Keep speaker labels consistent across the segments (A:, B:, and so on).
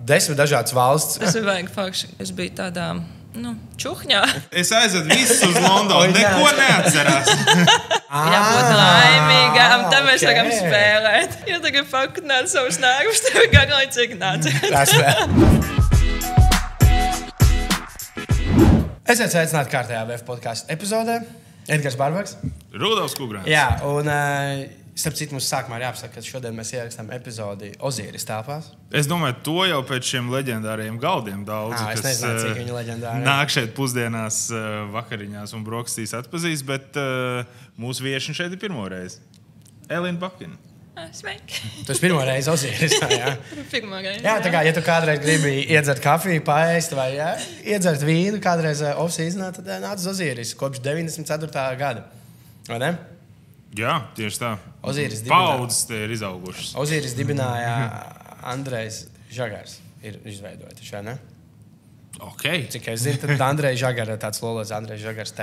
A: 10 dažādas valsts.
B: Tas ir vajag fakši. Es biju tādā, čuhņā.
C: Es aizvedu visus uz Londonu, neko neatcerās.
B: Jābūt laimīgām, tad mēs varam spēlēt. Ja tagad faktināt savus nervus, tev ir garlaicīgi nāciet.
A: Esiet sveicināti kārtējā VF podcastu epizodē. Edgars Barbaks.
C: Rudolfs Kugrāns.
A: Jā, un starp citu mums sākumā ir jāapsaka, ka šodien mēs ierakstām epizodi Ozīris telpās.
C: Es domāju, to jau pēc šiem leģendāriem galdiem daudz,
A: Es nezinu, cik viņi leģendāri.
C: Nāk šeit pusdienās, vakariņās un brokastīs atpazīst, bet mūsu viešņi šeit ir pirmo reizi. Elīna Bakina.
B: Sveiki.
A: Tu esi pirmo reizi Ozīris.
B: Pirmo reizi.
A: Jā, tā kā, ja tu kādreiz gribi iedzert kafiju, paēst vai iedzert vīnu, kādreiz off-seasonā, tad nāc uz Ozīris kopš 94. gada. Vai ne?
C: Jā, tieši tā.
A: Ozīris
C: paudzes te ir izaugušas.
A: Ozīris dibināja Andrejs Žagars. Ir izveidojis, vai ne?
C: Okay.
A: Cik es zinu, tad Andrejs Žagars, tāds lolots Andrejs Žagars,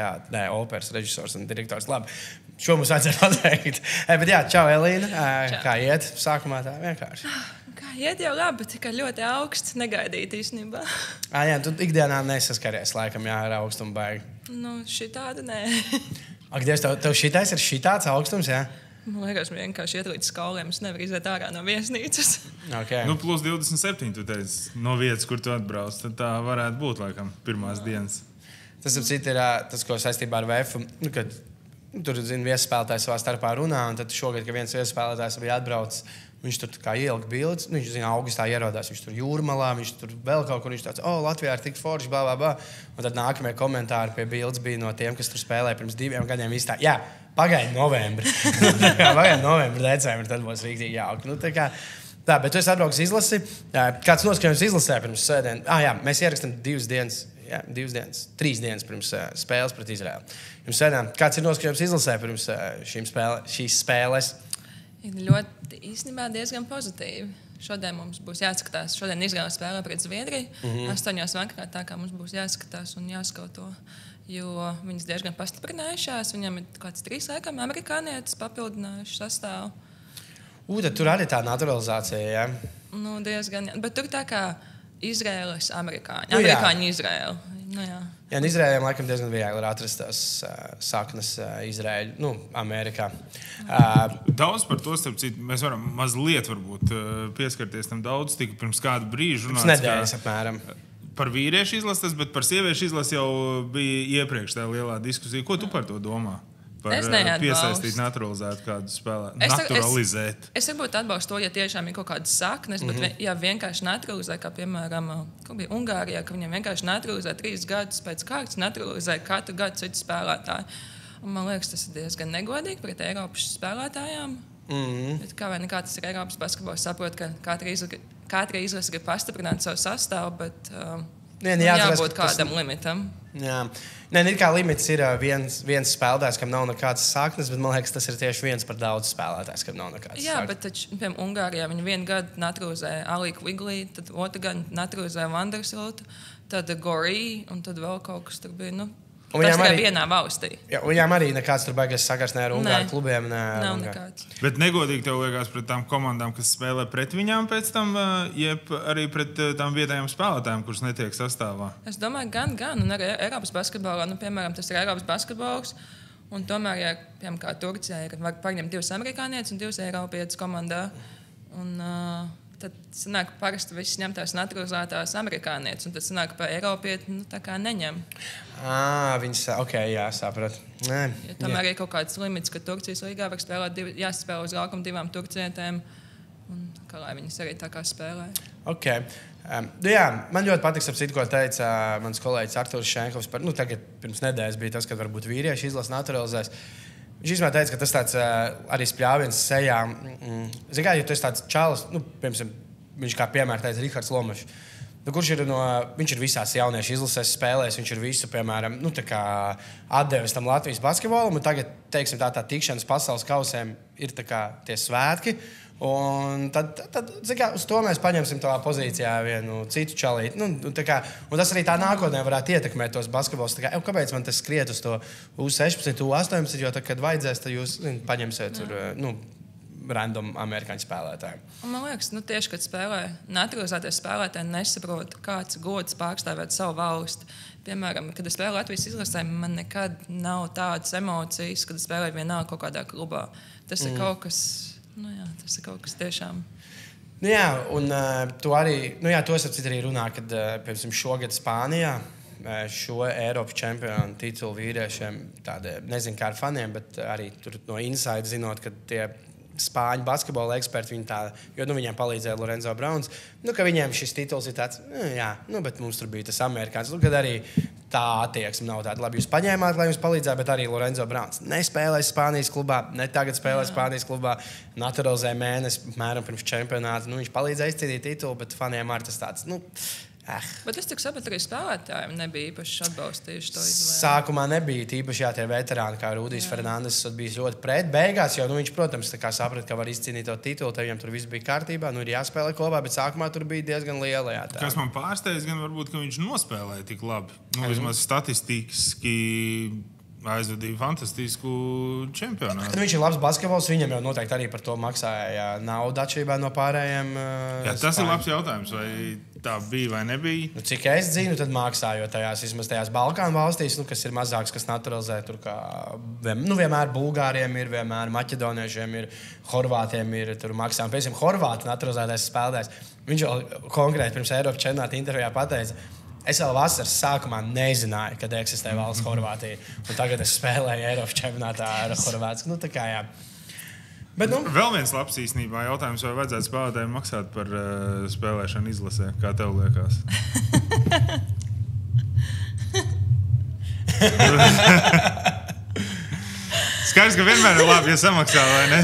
A: operas režisors un direktors. Labi, šo mums vajadzēja pateikt. Bet jā, čau, Elīna. Kā iet? Sākumā tā vienkārši.
B: Kā iet jau labi, tikai ļoti augsts, negaidīt īstenībā.
A: Jā, tu ikdienā nesaskaries laikam, ar augstumu baigi.
B: Šitāda nē.
A: Ak, Dievs, tev šitais ir šitāds augstums, jā?
B: Man liekas, vienkārši iet līdz skoliem, es nevaru iziet ārā no viesnīcas.
A: Okay.
C: Plus 27, tu teici, no vietas, kur tu atbrauc. Tad tā varētu būt, laikam, pirmās dienas.
A: Tas ir tas, ko saistībā ar VF, kad tur, viesspēlētājs savā starpā runā, un tad šogad, kad viens viesspēlētājs bija atbraucis, viņš tur kā ielika bildes, viņš, augustā ierodās, viņš tur jūrmalā, viņš tur vēl kaut kur, viņš tāds, Latvijā ir tik forši, bla, bla, bla. Un tad nākamie komentāri pie bildes bija no tiem, kas tur spēlēja pirms 2 gadiem izstā. Jā, pagaidi novembri. Pagaidi novembri, decembri, tad būs rīktīgi jauki. Tā, bet tu esi atbraucis izlasi. Kāds noskaņojums izlasē pirms sēdien? Jā, mēs ierakstām 2 dienas. 3 dienas pirms spēles pret Izraēlu. Jums sēdām, kāds ir noskaņojums izlasē pirms šīs spēles?
B: Ir ļoti īstenībā diezgan pozitīvi. Šodien mums būs jāskatās. Šodien Izraēla spēlē pret Zviedriju. 8 vakarā, tā kā mums būs jāskatās un jāskauto. Jo viņas diezgan pastiprinājušās. Viņam ir kāds 3 laikam amerikānietis papildinājuši sastāvu.
A: Tad tur arī tā naturalizācija, jā?
B: Diezgan, bet tur tā kā Izraēlas amerikāņi. Amerikāņi Izraēla.
A: Jā, un Izraēliem laikam diezgan viegli ir atrast tās saknes Izraēļu, Amerikā.
C: Daudz par to, starp citu, mēs varam mazliet varbūt pieskarties tam daudz, tika pirms kādu brīžu runāts.
A: Nedēļas apmēram.
C: Par vīriešu izlases, bet par sieviešu izlases jau bija iepriekš tā lielā diskusija. Ko tu par to domā? Par piesaistīt, naturalizēt kādu spēlē. Naturalizēt.
B: Es varbūt atbalstu to, ja tiešām ir kaut kādas saknes, bet ja vienkārši naturalizē, kā piemēram, kur bija Ungārijā, ka viņiem vienkārši naturalizē 3 gadus pēc kārtas, naturalizē katru gadu citu spēlētāju. Un man liekas, tas ir diezgan negodīgi pret Eiropas spēlētājām. Bet kā vai nekā tas ir Eiropas basketbols, saprot, ka katra izlase grib pastiprināt savu sastāvu, bet jābūt kādam limitam.
A: Jā. Ir kā limits ir viens spēlētājs, kam nav nekādas saknes, bet man liekas, tas ir tieši viens par daudz spēlētājs, kam nav nekādas saknes.
B: Jā, bet taču, piemēram, Ungārijā viņi 1 gadu naturalizē Alīku Viglī, tad 2 gadu naturalizē Vandersiltu, tad Gorī, un tad vēl kaut kas tur bija, tas tikai vienā valstī. Jā,
A: viņām arī nekāds tur baigas sakars ne ar Ungāru klubiem.
B: Nav nekāds.
C: Bet negodīgi tev liekas pret tām komandām, kas spēlē pret viņām pēc tam, jeb arī pret tām vietējām spēlētājām, kuras netiek sastāvā?
B: Es domāju, gan. Un arī Eiropas basketbolā, piemēram, tas ir Eiropas basketbols. Un tomēr, ja, piemēram, kā Turcijā, var paņemt 2 amerikānietis un 2 eiropietis komandā. Un tad sanāk, parasti viss ņem tās naturalizētās amerikānietis, un tad sanāk, ka eiropieti tā kā neņem.
A: Viņas, jā, sapratu.
B: Ja tomēr ir kaut kāds limits, ka Turcijas līgā var spēlēt jāspēlē uz laukuma 2 turcietēm, un kā lai viņas arī tā kā spēlē.
A: Jā, man ļoti patīk, ko teica mans kolēģis Artūrs Šenkovs par, tagad pirms nedēļas bija tas, kad varbūt vīrieši izlasa naturalizēs. Viņš īstenībā teica, ka tas tāds arī spļāviens sejā. Zini kā, ja tu esi tāds čalis, piemēram, viņš kā piemēra teica Rihards Lomašs, kurš ir viņš ir visās jauniešu izlases spēlēs, viņš ir visu, piemēram, atdevis tam Latvijas basketbolam, un tagad, teiksim, tā tikšanas pasaules kausēm ir tie svētki. Un tad kā, uz to mēs paņemsim tā pozīcijā vienu citu čalīti. Un tas arī tā nākotnē varētu ietekmēt tos basketbolus. Kāpēc man tas skriet uz to U16, U18, jo tad, kad vajadzēs, tad jūs paņemsiet tur, random amerikāņu spēlētāju.
B: Man liekas, tieši, kad spēlē naturalizētie spēlētāji nesaprot, kāds gods pārstāvēt savu valsti. Piemēram, kad es spēlēju Latvijas izlasē, man nekad nav tādas emocijas, kad es spēlēju vienalga kaut kādā klubā. Tas ir kaut kas, tas ir kaut kas tiešām.
A: Jā, un tu arī, to es arī runā, kad, piemēram, šogad Spānijā šo Eiropas čempionu titulu vīriešiem, tādi, nezinu kā ar faniem, bet arī tur no inside zinot, ka tie spāņu basketbola eksperti, viņiem palīdzēja Lorenzo Browns, ka viņiem šis tituls ir tāds, bet mums tur bija tas amerikāns, kad arī tā attieksme nav tāda. Labi, jūs paņēmāt, lai jums palīdzētu, bet arī Lorenzo Browns nespēlēja Spānijas klubā, ne tagad spēlēja Spānijas klubā, naturalizēja mēnesi, mēram pirms čempionāta, viņš palīdzēja izcīnīt titulu, bet faniem arī tas tāds,
B: Bet es saprotu, arī spēlētājiem nebija īpaši atbalstījuši to izvēli.
A: Sākumā nebija īpaši tie veterāni, kā Rudijs Fernandes, bija ļoti pret. Beigās jau viņš, protams, saprata, ka var izcīnīt to titulu, tad viņam tur viss bija kārtībā, ir jāspēlē kopā, bet sākumā tur bija diezgan liela.
C: Kas man pārsteidz, gan varbūt, ka viņš nospēlēja tik labi. Vismaz statistiski aizvadīja fantastisku čempionātu.
A: Viņš ir labs basketbols, viņam jau noteikti arī par to maksāja naudu atšķirībā no pārējiem.
C: Tas ir labs jautājums, vai tā bija vai nebija.
A: Cik es zinu, tad maksāja, jo tajās Balkānu valstīs, kas ir mazāks, kas naturalizē, tur kā vienmēr bulgāriem ir, vienmēr maķedoniešiem ir, horvātiem ir, tur maksājumi. Piemēram, horvātu naturalizētais spēlētājs. Viņš jau konkrēti pirms Eiropas čempionāta intervijā pateica, es vēl vasaras sākumā nezināju, kad eksistē valsts Horvātija. Un tagad es spēlēju Eiropas čempionātā ar Horvātiju. Bet,
C: vēl viens labs īstenībā jautājums, vai vajadzētu spēlētājiem maksāt par spēlēšanu izlasē? Kā tev liekas? Skaidrs, ka vienmēr ir labi, ja samaksā, vai ne?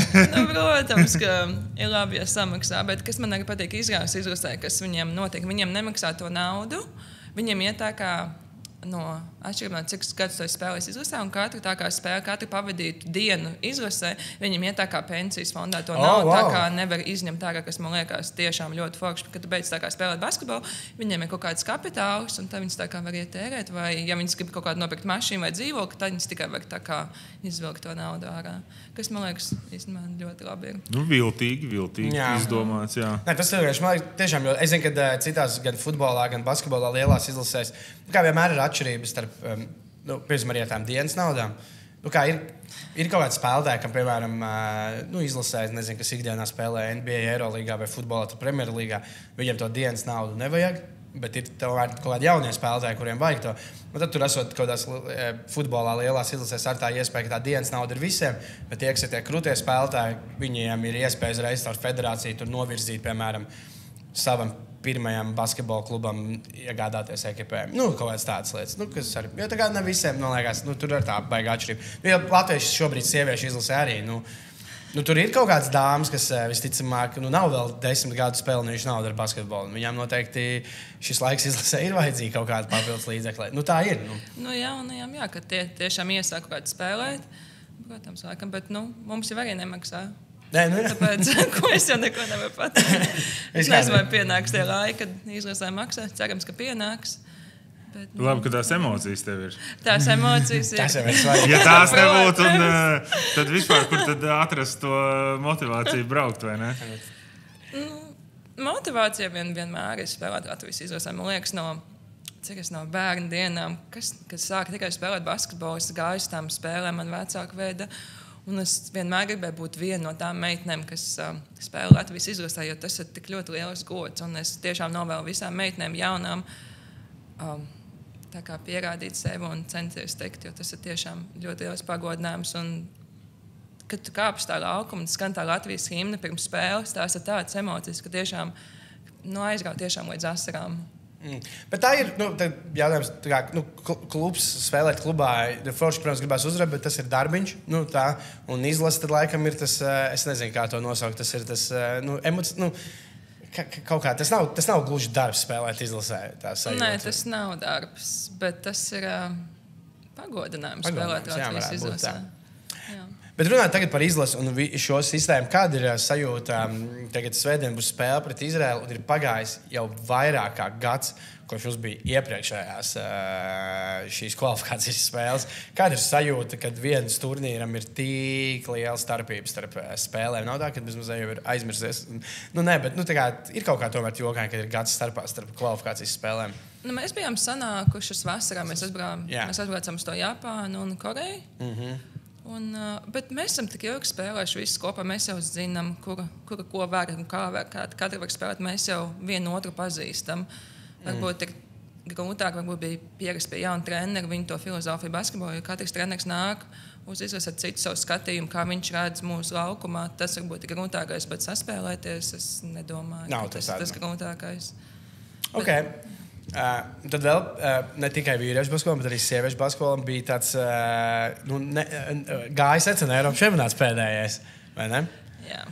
B: Protams, ka ir labi, ja samaksā. Bet kas man arī patīk izlasē, kas viņiem notiek, viņiem nemaksā to naudu. Viņiem iet tā kā atšķirībā no cik gadus tu spēlēs izlasē, un katru tā kā spēle, katru pavadītu dienu izlasē, viņiem iet tā kā pensijas fondā to naudu, tā kā nevar izņemt tā, kas man liekas tiešām ļoti forši. Kad tu beidz tā kā spēlēt basketbolu, viņiem ir kaut kāds kapitāls, un tad viņas tā kā var ietērēt, vai ja viņas grib kaut kādu nopirkt mašīnu vai dzīvokli, tad viņas tikai var tā kā izvilkt to naudu ārā. Kas man liekas īstenībā ļoti labi ir.
C: Viltīgi izdomāts, jā.
A: Nē, tas ir tiešām, jo es zinu, ka citās gan futbolā, gan basketbolā lielās izlasēs, kā vienmēr ir atšķirības starp, piemēram, arī tām dienas naudām. Ir kaut kāds spēlētāji, kam, piemēram, izlasēs, nezinu, kas ikdienā spēlē NBA, Eirolīgā vai futbolā, Premjerlīgā, viņiem to dienas naudu nevajag, bet ir kaut kādi jaunie spēlētāji, kuriem vajag to. Un tad tur esot kaut kādās futbolā lielās izlasēs ar tā iespēja, ka tā dienas nauda ir visiem, bet tie, kas ir tie krūtie spēlētāji, viņiem ir iespējas reiz ar federāciju tur novirzīt, piemēram, savam pirmajam basketbola klubam iegādāties ekipējumu. Kaut kādas tādas lietas. Kas arī, jo tā kā ne visiem, man liekas, tur ir tā baigā atšķirība. Jo latvieši šobrīd sieviešu izlasē arī, tur ir kaut kādas dāmas, kas visticamāk, nav vēl 10 gadu spēlējuši naudu ar basketbolu. Viņām noteikti šis laiks izlasē ir vajadzīgi kaut kāda papildus līdzekļi. Tā ir.
B: Jā, ka tie tiešām iesāk kaut kādu spēlēt. Protams, laikam, bet mums jau arī nemaksā. Tāpēc, ko es jau neko nevaru pateikt. Es nezinu, vai pienāks tie laiki, kad izlasē maksā. Cerams, ka pienāks. Bet,
C: labi, ka tās emocijas tev ir.
B: Tās emocijas ir.
C: Ja tās nebūtu, tad vispār, kur tad atrast to motivāciju braukt, vai ne?
B: Motivācija vienmēr ir spēlēt Latvijas izlasē. Man liekas, cik es no bērnu dienām, kas sāka tikai spēlēt basketbolu, es gāju uz tām spēlēm, man vecāku veida. Un es vienmēr gribēju būt viena no tām meitenēm, kas spēlē Latvijas izlasē, jo tas ir tik ļoti liels gods. Un es tiešām novēlu visām meitenēm jaunām tā kā pierādīt sevi un censties teikt, jo tas ir tiešām ļoti liels pagodinājums. Un, kad tu kāp uz tā laukuma un skan tā Latvijas himna pirms spēles, tās ir tādas emocijas, ka tiešām aizrauj tiešām līdz asarām.
A: Bet tā ir jautājums, kā klubs spēlēt klubā. Forši, protams, gribēs uzvarēt, bet tas ir darbiņš. Un izlase tad laikam ir tas, es nezinu, kā to nosaukt. Tas ir tas kaut kā. Tas nav gluži darbs spēlēt izlasē.
B: Nē, tas nav darbs, bet tas ir pagodinājums spēlēt Latvijas izlasē.
A: Bet runājot tagad par izlasi un šo sistēmu, kāda ir sajūta? Tagad svētdien būs spēle pret Izraēlu un ir pagājis jau vairāk kā gads, kopš mums bija iepriekšējās šīs kvalifikācijas spēles. Kāda ir sajūta, kad vienas turnīram ir tik liela starpība starp spēlēm? Nav tā, ka vismaz jau ir aizmirsies. Nē, bet ir kaut kā tomēr jokaini, kad ir gads starp kvalifikācijas spēlēm.
B: Mēs bijām sanākušas vasarā. Mēs aizbraucām uz to Japānu un Koreju. Bet mēs esam tik ilgi spēlējuši visus kopā. Mēs jau zinām, kura ko var un kā var. Katra var spēlēt. Mēs jau vienu otru pazīstam. Varbūt ir grūtāk, varbūt bija pierast pie jauna trenera, viņa to filozofiju basketbolā, jo katrs treneris nāk uz izlasi ar citu savu skatījumu, kā viņš redz mūsu laukumā. Tas varbūt ir grūtākais, bet saspēlēties, es nedomāju, ka tas grūtākais.
A: Okay. Tad vēl ne tikai vīriešu basketbolam, bet arī sieviešu basketbolam bija tāds gājis secena Eiropas čempionāts pēdējais, vai ne?
B: Jā.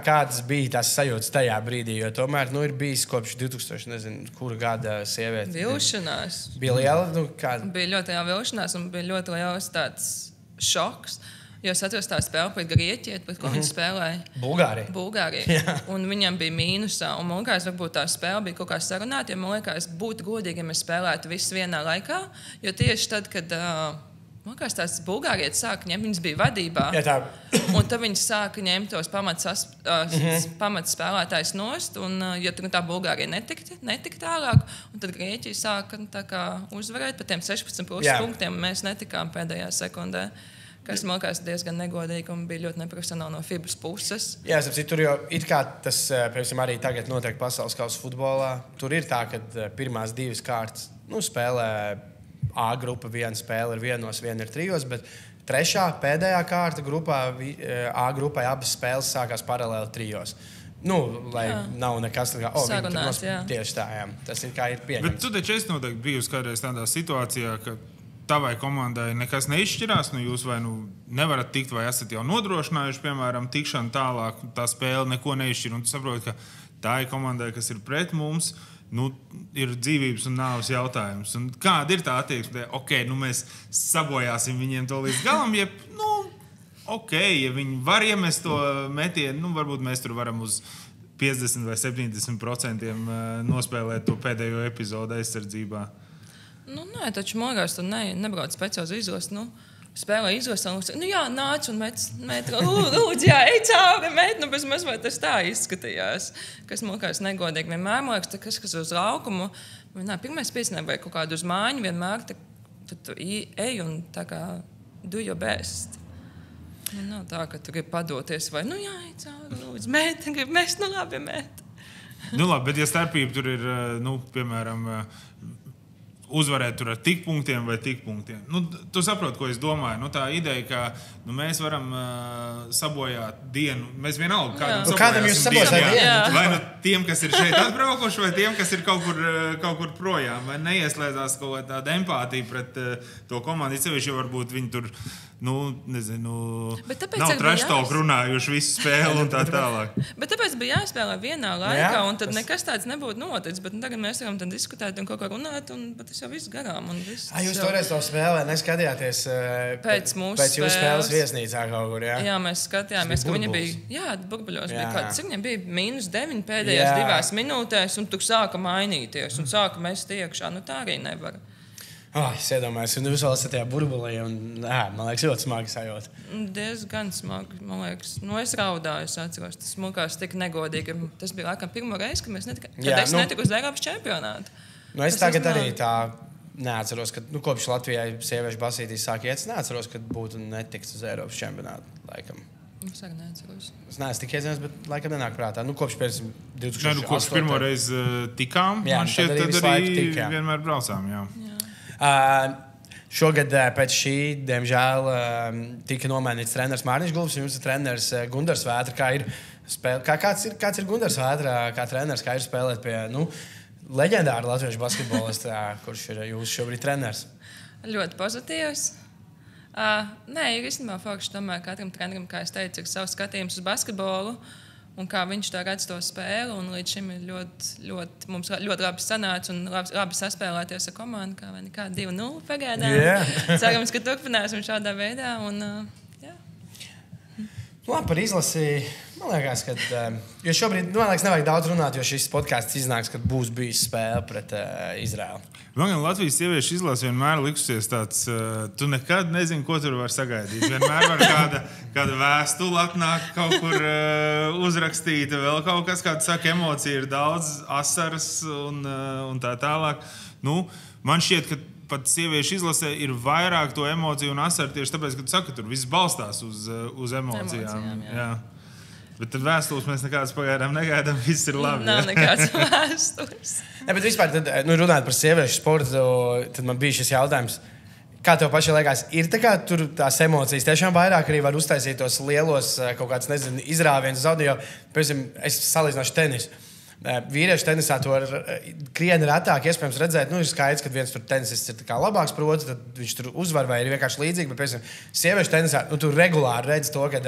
A: Kādas bija tās sajūtas tajā brīdī? Jo tomēr ir bijis kopš 2000, nezinu, kura gada sieviete.
B: Vilšanās.
A: Bija liela?
B: Bija ļoti liela vilšanās un bija ļoti liels tāds šoks. Jo es atceros tā spēle pret Grieķiju, pret ko viņi spēlēja. Bulgārija. Un viņam bija mīnusā. Un man liekas, varbūt tā spēle bija kaut kā sarunāta, jo man liekas, būtu godīgi, ja mēs spēlētu visus vienā laikā. Jo tieši tad, kad... Man liekas, tās bulgārietis sāka ņemt, viņas bija vadībā. Un tad viņas sāka ņemt tos pamats spēlētājs nost, un jo tā Bulgārija netika tālāk, un tad Grieķija sāka uzvarēt par tiem 16 punktiem, un mēs netikām pēdējā sekundē. Kas man liekas diezgan negodīgi un bija ļoti neprofesionāli no FIBAs puses.
A: Jā, tur jau ir kā tas, piemēram, arī tagad notiek pasaules kausa futbolā. Tur ir tā, ka pirmās divas kārtas spēlē A grupa, viena spēle ir vienos, viena ir trijos, bet trešā, pēdējā kārta grupā, A grupai abas spēles sākās paralēli trijos. Lai nav nekas tāds,
B: sarunāts,
A: tieši tā, jā. Tas ir kā ir pieņemts.
C: Bet tu taču esi noteikti bijusi kādreiz tādā situācijā, ka tavai komandai nekas neizšķirās, jūs vai nevarat tikt, vai esat jau nodrošinājuši, piemēram, tikšanu tālāk, tā spēle neko neizšķir, un tu saproti, ka tā ir komandai, kas ir pret mums, ir dzīvības un nāves jautājums. Un kāda ir tā attieksme? Mēs sabojāsim viņiem to līdz galam, ja viņi var iemest to metienu, varbūt mēs tur varam uz 50 vai 70% nospēlēt to pēdējo epizodu aizsardzībā.
B: Nē, taču man liekas, tu nebrauc speciāli uz izlasi. Spēlē izlasē, un nāc un met, lūdzu, ej cauri, met, bez mazliet tas tā izskatījās. Kas man liekas negodīgi. Vienmēr, man liekas, kas uz laukumu, pirmais piecinē vai kaut kādu uz māņu, vienmēr tu ej un tā kā do your best. Nav tā, ka tu gribi padoties vai, ej cauri, lūdzu, met, gribi mest, labi, met.
C: Labi, bet ja starpība tur ir, piemēram, uzvarēt tur ar tik punktiem vai tik punktiem. Tu saproti, ko es domāju. Tā ideja, ka mēs varam sabojāt dienu. Mēs vienalga
A: kādam jūs sabojāt dienu.
C: Vai tiem, kas ir šeit atbraukuši, vai tiem, kas ir kaut kur projām. Vai neieslēdzās kaut kā tāda empātija pret to komandu. Sevišķi, jo varbūt viņi tur, nav trash-talk runājuši visu spēli un tā tālāk.
B: Bet tāpēc bija jāspēlē vienā laikā, un tad nekas tāds nebūtu noticis. Bet tagad mēs varam diskutēt un kaut kā runāt, un tas jau viss garām.
A: Jūs toreiz to spēlē neskatījāties
B: pēc jūsu
A: spēles viesnīcā kaut kur, jā?
B: Jā, mēs skatījāmies, ka viņa bija, burbuļos bija kāds, cik viņam bija -9 pēdējās 2 minūtēs, un tu sāka mainīties, un sāka mest iekšā. Tā arī nevar.
A: Es iedomājos, un jūs vēl esat tajā burbulī, un man liekas, ļoti smagi sajūta.
B: Diezgan smagi, man liekas. Es raudāju, es atceros, tas man liekas tik negodīgi. Tas bija laikam pirmo reizi, kad es netiku uz Eiropas čempionātu.
A: Es tagad arī tā neatceros, ka kopš Latvijai sieviešu basītīs sāk iet, es neatceros, ka būtu netikts uz Eiropas čempionātu, laikam.
B: Es arī neatceros.
A: Es neesmu tik iedzienies, bet laikam nenāk prātā. Kopš 2008.
C: Kopš pirmo reizi tikām, man šķiet, tad arī vienmēr braucām, jā.
A: Šogad pēc šī, diemžēl, tika nomainīts treneris Mārtiņš Gulbis, un jums ir treneris Gundars Vētra. Kāds ir Gundars Vētra kā treneris, kā ir spēlēt pie leģendāra latviešu basketbolista, kurš ir jūsu šobrīd treneris?
B: Ļoti pozitīvs. Nē, ir īstenībā forši tomēr katram trenerim, kā es teicu, ir savs skatījums uz basketbolu. Un kā viņš tā redz to spēli, un līdz šim ir mums ļoti labi sanāca un labi saspēlēties ar komandu, kā 2-0 pagaidām. Cerams, ka turpināsim šādā veidā. Un,
A: Labi, par izlasi. Man liekas, ka. Jo šobrīd, man liekas, nevajag daudz runāt, jo šis podkāsts iznāks, kad būs bijis spēle pret Izraēlu.
C: Man gan Latvijas sieviešu izlase vienmēr likusies tāds, tu nekad nezini, ko tur var sagaidīt. Vienmēr var kāda vēstule atnāk, kaut kur uzrakstīta, vēl kaut kas, kāda saka, emocija ir daudz, asaras un tā tālāk. Nu, man šķiet, ka pat sieviešu izlasē ir vairāk to emociju un asaru tieši tāpēc, ka tu saki, ka tur viss balstās uz emocijām. Jā. Bet tad vēstules mēs nekādas pagaidām negaidām, viss ir labi.
B: Nav nekāds vēstules.
A: Ne, bet vispār, tad, runājot par sieviešu sportu, tad man bija šis jautājums. Kā tev pašai liekas, ir tur tās emocijas tiešām vairāk arī var uztaisīt tos lielos kaut kāds, nezinu, izrāvienus audio. Piemēram, es salīdzināšu tenisu. Vīriešu tenisā to krietni retāk iespējams redzēt. Ir skaidrs, ka viens tenisists ir labāks, proti, tad viņš tur uzvar vai ir vienkārši līdzīgi. Bet, piemēram, sieviešu tenisā tu regulāri redz to, ka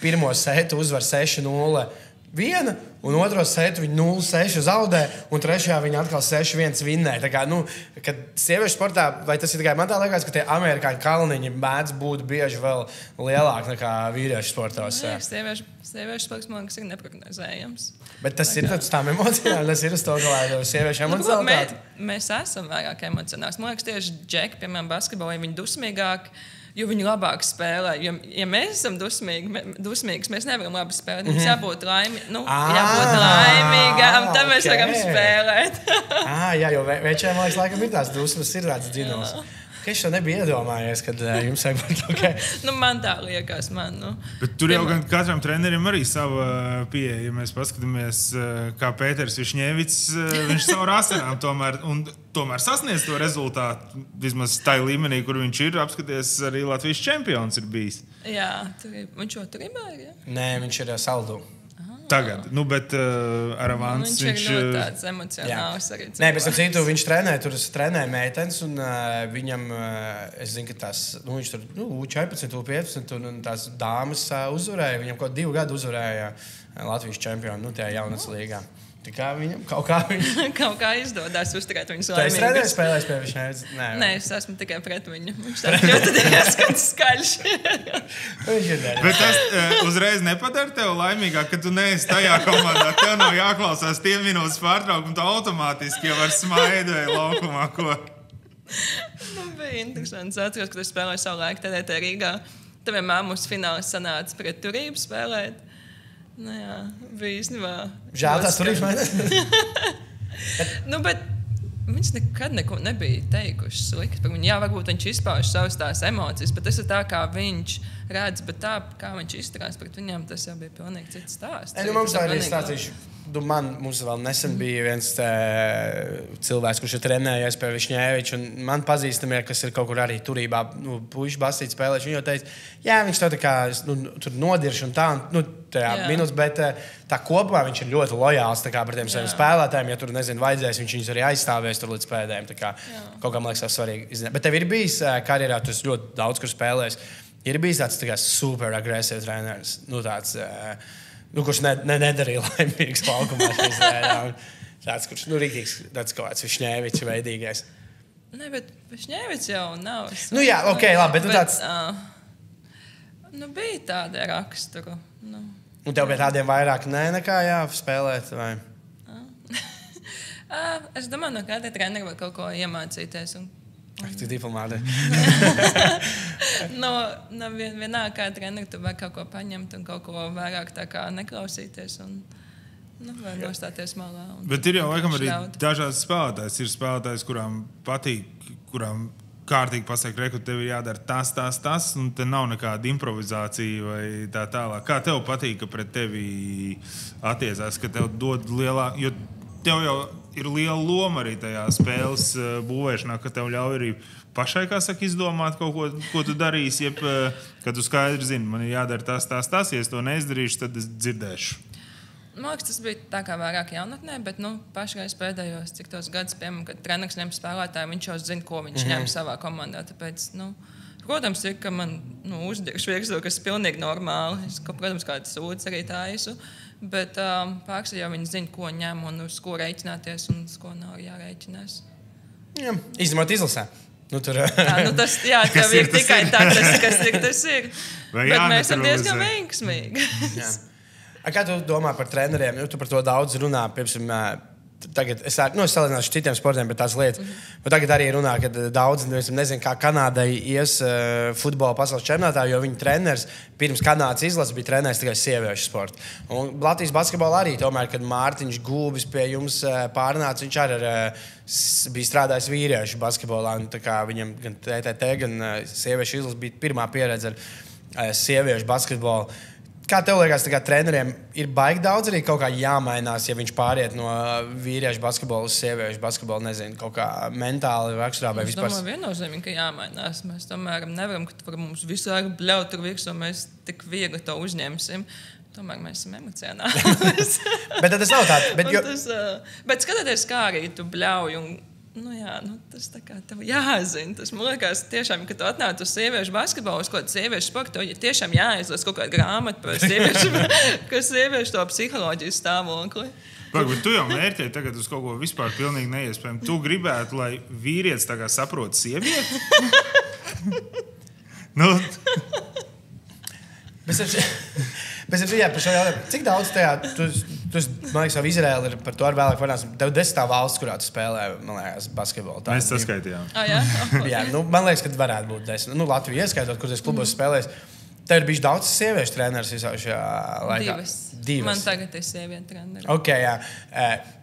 A: pirmo setu uzvar 6-0, un otro setu viņi 0-6 zaudē, un trešajā viņi atkal 6-1 vinnē. Tā kā, kad sieviešu sportā, vai tas ir tikai man tā liekas, ka tie amerikāņu kalniņi mēdz būt bieži vēl lielāki nekā vīriešu sportos?
B: Sieviešu sports, man liekas, ir neprognozējams.
A: Bet tas ir uz tām emocijām, tas ir uz to, ka sieviešu emocionalitāti.
B: Mēs esam vairāk emocionāli. Man liekas, tieši džeki, piemēram, basketbolā, viņi dusmīgāki. Jo viņi labāk spēlē. Jo, ja mēs esam dusmīgi, mēs nevaram labi spēlēt. Mums jābūt laimīgām, tad mēs varam spēlēt.
A: Jā, jo večiem, man liekas, laikam ir tās dusmas, ir tāds džinos. Es to nebiju iedomājies, kad jums vajag būt okay.
B: Man tā liekas,
C: Bet tur jau gan katram trenerim arī sava pieeja. Ja mēs paskatāmies, kā Pēters Višņēvics, viņš savu asarām tomēr sasniedz to rezultātu. Vismaz tajā līmenī, kur viņš ir, apskaties, arī Latvijas čempions ir bijis.
B: Jā, viņš jau tur ir.
A: Nē, viņš ir Saldū.
C: Tagad, bet ar Avans
B: viņš ir tāds emocionāls arī.
A: Nē, pēc tam citu viņš trenēja meitenes, un viņam, es zinu, ka tās, viņš tur 14, 15, un tās dāmas uzvarēja, viņam kaut 2 gadu uzvarēja Latvijas čempionu, tajā jaunas līgā. Tā kā viņam
B: kaut kā izdodas uzturēt viņus laimīgus.
A: Tu esi redzējis spēlējis pie Višņēvics?
B: Nē, es esmu tikai pret viņu. Viņš tāds ļoti diezgan skaļš.
C: Bet tas uzreiz nepadara tev laimīgāk, ka tu neesi tajā komandā. Tev nav jāklausās tie minūtes pārtraukumi, tu automātiski jau ar smaidu vai laukumā, ko.
B: Bija interesants. Atceros, kad es spēlēju savu laiku TDT Rīgā. Tad vienmēr mums fināls sanāca pret Turību spēlēt. Jā, bija īstenībā.
A: Žēl tās Turības maiņas.
B: Bet viņš nekad neko nebija teikuši slikti par viņu. Jā, varbūt viņš izpauž savas tās emocijas, bet tas ir tā, kā viņš redz, bet tā, kā viņš izturās pret viņiem, tas jau bija pilnīgi cits stāsts.
A: Mums tā arī stāstīšu. Mums vēl nesen bija viens cilvēks, kurš ir trenējies pie Višņēviča, un man pazīstamie, kas ir kaut kur arī Turībā, puiši basīt spēlējuši, viņi jau teica, jā, viņš to tā kā tur nodirš un tā, tajā minūtes, bet tā kopumā viņš ir ļoti lojāls tā kā par tiem saviem spēlētājiem, ja tur, nezinu, vajadzēs, viņš viņus arī aizstāvēs tur līdz pēdējiem, tā kā kaut kā, man liekas, svarīgi izzināt. Bet tev ir bijis karjerā, tu esi ļoti daudz, kur spēlēs, ir bijis tāds tā kā super agresīvs treneris, tāds, kurš nedarīja laimīgs laukumā šīs dēļ. Tāds, kurš rītīgs, tāds kaut kāds Višņēviča veidīgais.
B: Nē, bet Višņēvičs jau nav.
A: Jā, ok, labi, bet tāds.
B: Bija tāda rakstura.
A: Un tev pie tādiem vairāk nekā jāspēlēt, vai?
B: Es domāju, no kāda trenera var kaut ko iemācīties.
A: Tu diplomāti.
B: Vienā kā treneri tu var kaut ko paņemt un kaut ko vairāk tā kā neklausīties un var nostāties malā.
C: Bet ir jau laikam arī dažādas spēlētājs. Ir spēlētājs, kurām patīk, kurām kārtīgi pasaka, ka tev ir jādara tas, un te nav nekāda improvizācija vai tā tālāk. Kā tev patīk, ka pret tevi attiecās, ka tev dod lielāk, jo tev jau ir liela loma arī tajā spēles būvēšanā, ka tev ļauj arī pašai, kā saka, izdomāt kaut ko tu darīsi, jeb, kad tu skaidri zini, man ir jādara tas, ja es to neizdarīšu, tad es dzirdēšu.
B: Man liekas, tas bija tā kā vairāk jaunatnē, bet pašreiz pēdējos cik tos gadus, piemēram, kad treneris ņem spēlētāju, viņš jau zina, ko viņš ņem savā komandā. Tāpēc, protams, ir, ka man uzdirš virsū, kas ir pilnīgi normāli. Es, protams, kādas sūdzes arī taisu, bet pārsvarā jau viņi zina, ko ņem un uz ko reiķināties un uz ko nav jārēķinās.
A: Jā, izņemot izlasē. tur...
B: Tas ir tikai kas ir. Bet mēs esam diezgan veiksmīgi.
A: Kā tu domā par treneriem? Tu par to daudz runā, piemēram, tagad es salīdzināšu citiem sportiem, bet tās lietas. Bet tagad arī runā, ka daudz, nezinu, kā Kanādai ies futbola pasaules čempionātā, jo viņa treneris pirms Kanādas izlases bija treneris tikai sieviešu sportu. Un Latvijas basketbolā arī tomēr, kad Mārtiņš Gulbis pie jums pārnāca, viņš arī bija strādājis vīriešu basketbolā. Viņam gan TTT, gan sieviešu izlase bija pirmā pieredze ar sieviešu basketbolu. Kā tev liekas, treneriem ir baigi daudz arī kaut kā jāmainās, ja viņš pāriet no vīriešu basketbola uz sieviešu basketbolu, nezinu, kaut kā mentāli raksturā vai vispār?
B: Es domāju, viennozīmīgi, ka jāmainās. Mēs tomēr nevaram, ka mums visu laiku bļaut tur virsū, mēs tik viegli to uzņemsim. Tomēr mēs esam emocionāli.
A: Bet tas nav tā.
B: Bet skatoties, kā arī tu bļauj un tas tā kā tev jāzina. Tas, man liekas, tiešām, kad tu atnāc uz sieviešu basketbolu, uz kaut kādu sieviešu sportu, tev tiešām jāizlas kaut kāda grāmata par sieviešu to psiholoģijas stāvokli.
C: Bet tu jau mērķēji tagad uz kaut ko vispār pilnīgi neiespējami. Tu gribētu, lai vīrietis tā kā saprot sievieti?
A: Par šo jautājumu, cik daudz tajā, tu man liekas, jau Izraēla ir par to ar vēlāk parunāsim. Tev 10. valsts, kurā tu spēlē, man liekas, basketbolu.
C: Mēs saskaitījām.
B: Jā,
A: man liekas, ka varētu būt 10. Latviju ieskaitot, kur tas klubos spēlēs. Tev ir bijis daudz sieviešu treneris visā šajā laikā?
B: Divas. Man tagad ir sieviete treneri.
A: Ok, jā.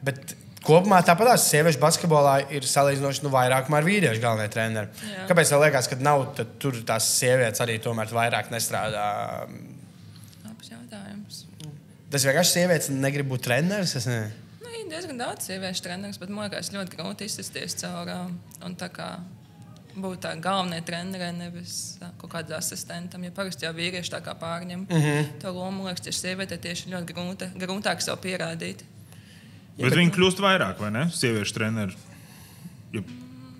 A: Bet kopumā tāpatās sieviešu basketbolā ir salīdzinoši vairāk ar vīriešu galvenie treneri. Jā. Kāpēc tev liekas, ka nav tur tās sievietes arī tomēr vairāk nestrādā?
B: Jautājums.
A: Tas vienkārši sievietes negrib būt treneris?
B: Ir diezgan daudz sieviešu treneris, bet man liekas ļoti grūti izsisties caur un tā kā būt tā galvenai trenerei, nevis kaut kādam asistentam. Ja parasti jau vīrieši tā kā pārņem to lomu, man liekas, tieši sievietē tieši ļoti grūtāk sev pierādīt.
C: Bet viņi kļūst vairāk, vai ne? Sieviešu treneri. Ja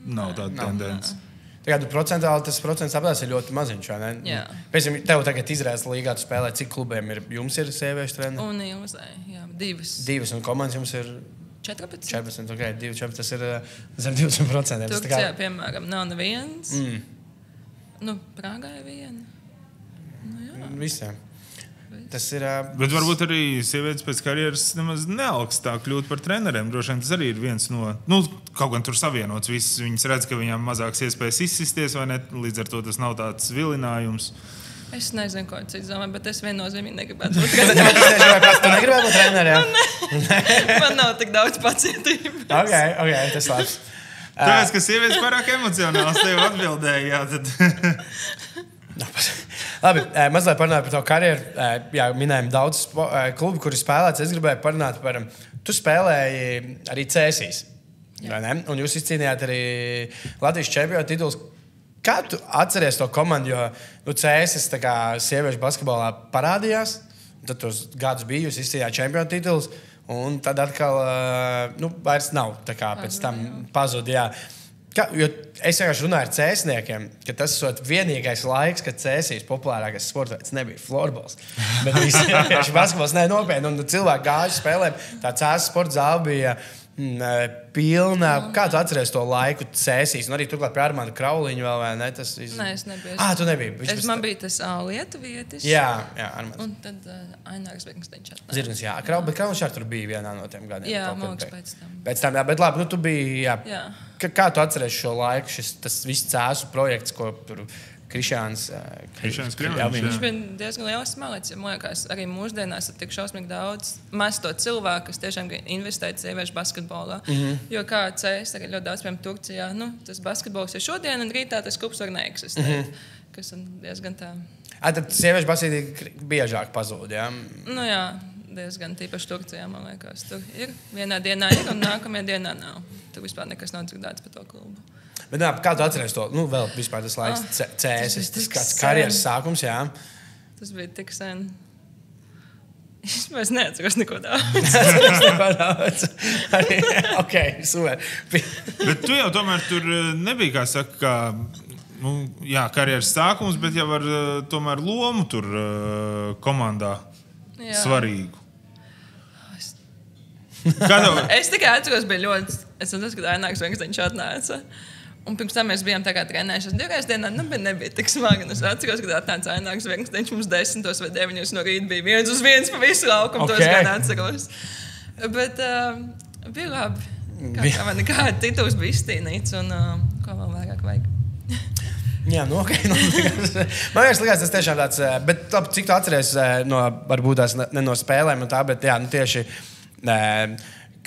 C: nav tāda tendence.
A: Procentuāli tas procents apmērs ir ļoti maziņš. Pēc tam tev tagad Izraēlas līgā tu spēlē, cik klubiem ir? Jums ir sieviešu treneri?
B: Un Ilzē, jā, 2.
A: 2, un komandas jums ir
B: 14.
A: 14, ok, 2, tas ir zem 20%.
B: Turcijā, piemēram, nav neviens. Prāgā ir viena.
A: Visiem. Tas ir...
C: Bet varbūt arī sievietes pēc karjeras nemaz nealks tā kļūt par treneriem. Droši vien tas arī ir viens no... kaut gan tur savienots viss. Viņas redz, ka viņām mazāks iespējas izsisties, vai ne? Līdz ar to tas nav tāds vilinājums.
B: Es nezinu, ko cits domā, bet es viennozīmīgi negribētu būt
A: treneris. Tu negribētu būt treneris?
B: Man nav tik daudz pacietības.
A: Ok, tas labs.
C: Tāpēc, ka sievietes pārāk emocionāls tev atbildēja, tad...
A: Labi, mazliet parunāt par tavu karjeru. Jā, minējām daudz klubu, kuri spēlēts. Es gribēju parunāt par... Tu spēlēji arī Cēsīs, vai ne? Un jūs izcīnījāt arī Latvijas čempionu titulus. Kā tu atceries to komandu, jo Cēsis tā kā sieviešu basketbolā parādījās, tad tos gadus bija, jūs izcīnījāt čempionu titulus, un tad atkal, vairs nav tā kā pēc tam pazud, jā. Jo es vienkārši runāju ar cēsniekiem, ka tas ir vienīgais laiks, kad Cēsīs populārākais sports veids nebija florbols. Bet viņš basketbols nopietni, un cilvēki gāja spēlēm. Tā Cēsas sporta zāle bija pilna. Kā tu atceries to laiku Cēsīs? Un arī turklāt pie Armāna Krauliņa vēl, vai ne?
B: Nē, es nebiju.
A: Tu nebija.
B: Man bija tas lietuvietis.
A: Jā, Armāns.
B: Un tad Ainārs Zirgnis.
A: Zirgnis, jā. Bet Krauliņš arī tur bija vienā no tiem gadiem.
B: Jā, man liekas pēc tam.
A: Pēc tam, jā. Bet labi, tu biji, jā. Kā tu atceries šo laiku, tas viss Cēsu projekts, ko tur Krišāns
C: Kriņš.
B: Viņš bija diezgan liels smēlēts. Man liekas, arī mūsdienās ir tik šausmīgi daudz maz to cilvēku, kas tiešām investē sieviešu basketbolā. Jo kā Cēs arī ļoti daudz, piemēram, Turcijā, tas basketbols ir šodien, un rītā tas klubs var neeksistēt. Kas ir diezgan tā.
A: Tad sieviešu basketbolā biežāk pazūd, jā?
B: Jā, diezgan tīpaši Turcijā, man liekas. Tur ir. Vienā dienā ir, un nākamajā dienā nav. Tur vispār nekas nav dzirdēts par to klubu.
A: Bet kā tu atceries to? Vēl vispār tas laiks Cēsis, tas kāds karjeras sākums, jā?
B: Tas bija tik sen. Es neatceros neko
A: daudz. Ok, super.
C: Bet tu jau tomēr tur nebija, kā saka, karjeras sākums, bet jau ar tomēr lomu tur komandā svarīgu. Es
B: tikai atceros, bija ļoti... Es atceros, ka Ainārs Zirgnis atnāca. Un pirms tam mēs bijām trenējušies 2 reizes dienā, bet nebija tik smagi. Es atceros, ka atnāca Ainārs Zvirgnis, viņš mums 10 vai 9 no rīta bija 1 uz 1 pa visu laukumu, tos gan atceros. Bet bija labi. Kā man nekāda tituls bija iztīnīts un ko vēl vairāk vajag.
A: Jā, nu, ok. Man liekas, tas tiešām tāds, bet cik tu atceries no, varbūt tās ne no spēlēm un tā, bet jā, nu tieši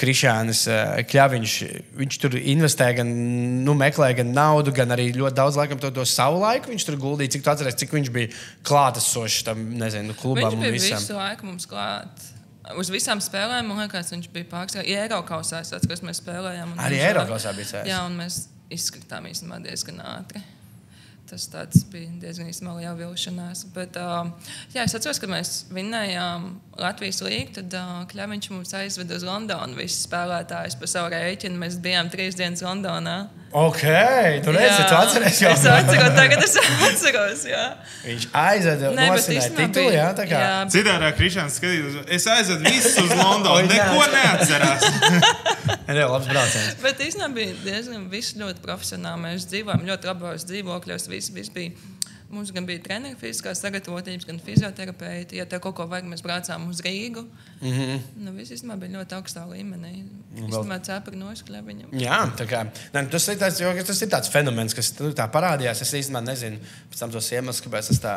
A: Krišānis Kļaviņš, viņš tur investēja gan, nu, meklēja gan naudu, gan arī ļoti daudz laikam to savu laiku viņš tur guldīja. Cik tu atceries, cik viņš bija klātesošs tam, nezinu, klubam un visam?
B: Viņš bija visu laiku mums klāt. Uz visām spēlēm, man liekas, viņš bija pārsvarā. Ja Eirokausā, es atceros, mēs spēlējām.
A: Arī Eirokausā bija cēs.
B: Jā, un mēs izskatām īstenībā diezgan ātri. Tas tāds bija diezgan īstenībā liela vilšanās. Bet, jā, es atceros, kad mēs vinnējām Latvijas līgu, tad Kļaviņš mums aizveda uz Londonu. Visi spēlētājus pa savu rēķinu. Mēs bijām 3 dienas Londonā.
A: Ok, tu redzi, tu atceries jau.
B: Es atceros, tagad es atceros, jā.
A: Viņš aizveda, nosinēja titulu, jā, tā kā.
B: Jā.
C: Citādā Krišāns skatījās, es aizvedu visus uz Londonu, neko neatcerās.
A: Jā, labs brauciens.
B: Bet īstenībā bija diezgan viss ļoti profesionāli. Mēs dzīvojam ļoti labos dzīvokļos, viss bija. Mums gan bija treneri fiziskās sagatavotības, gan fizioterapeiti. Ja tev kaut ko vajag, mēs braucām uz Rīgu. Nu, viss īstenībā bija ļoti augstā līmenī. Īstenībā cēpari noškļā viņam. Jā,
A: tā kā. Ne, tas ir tāds fenomens, kas tā parādījās. Es īstenībā nezinu pēc tam tos iemeslus, kāpēc tas tā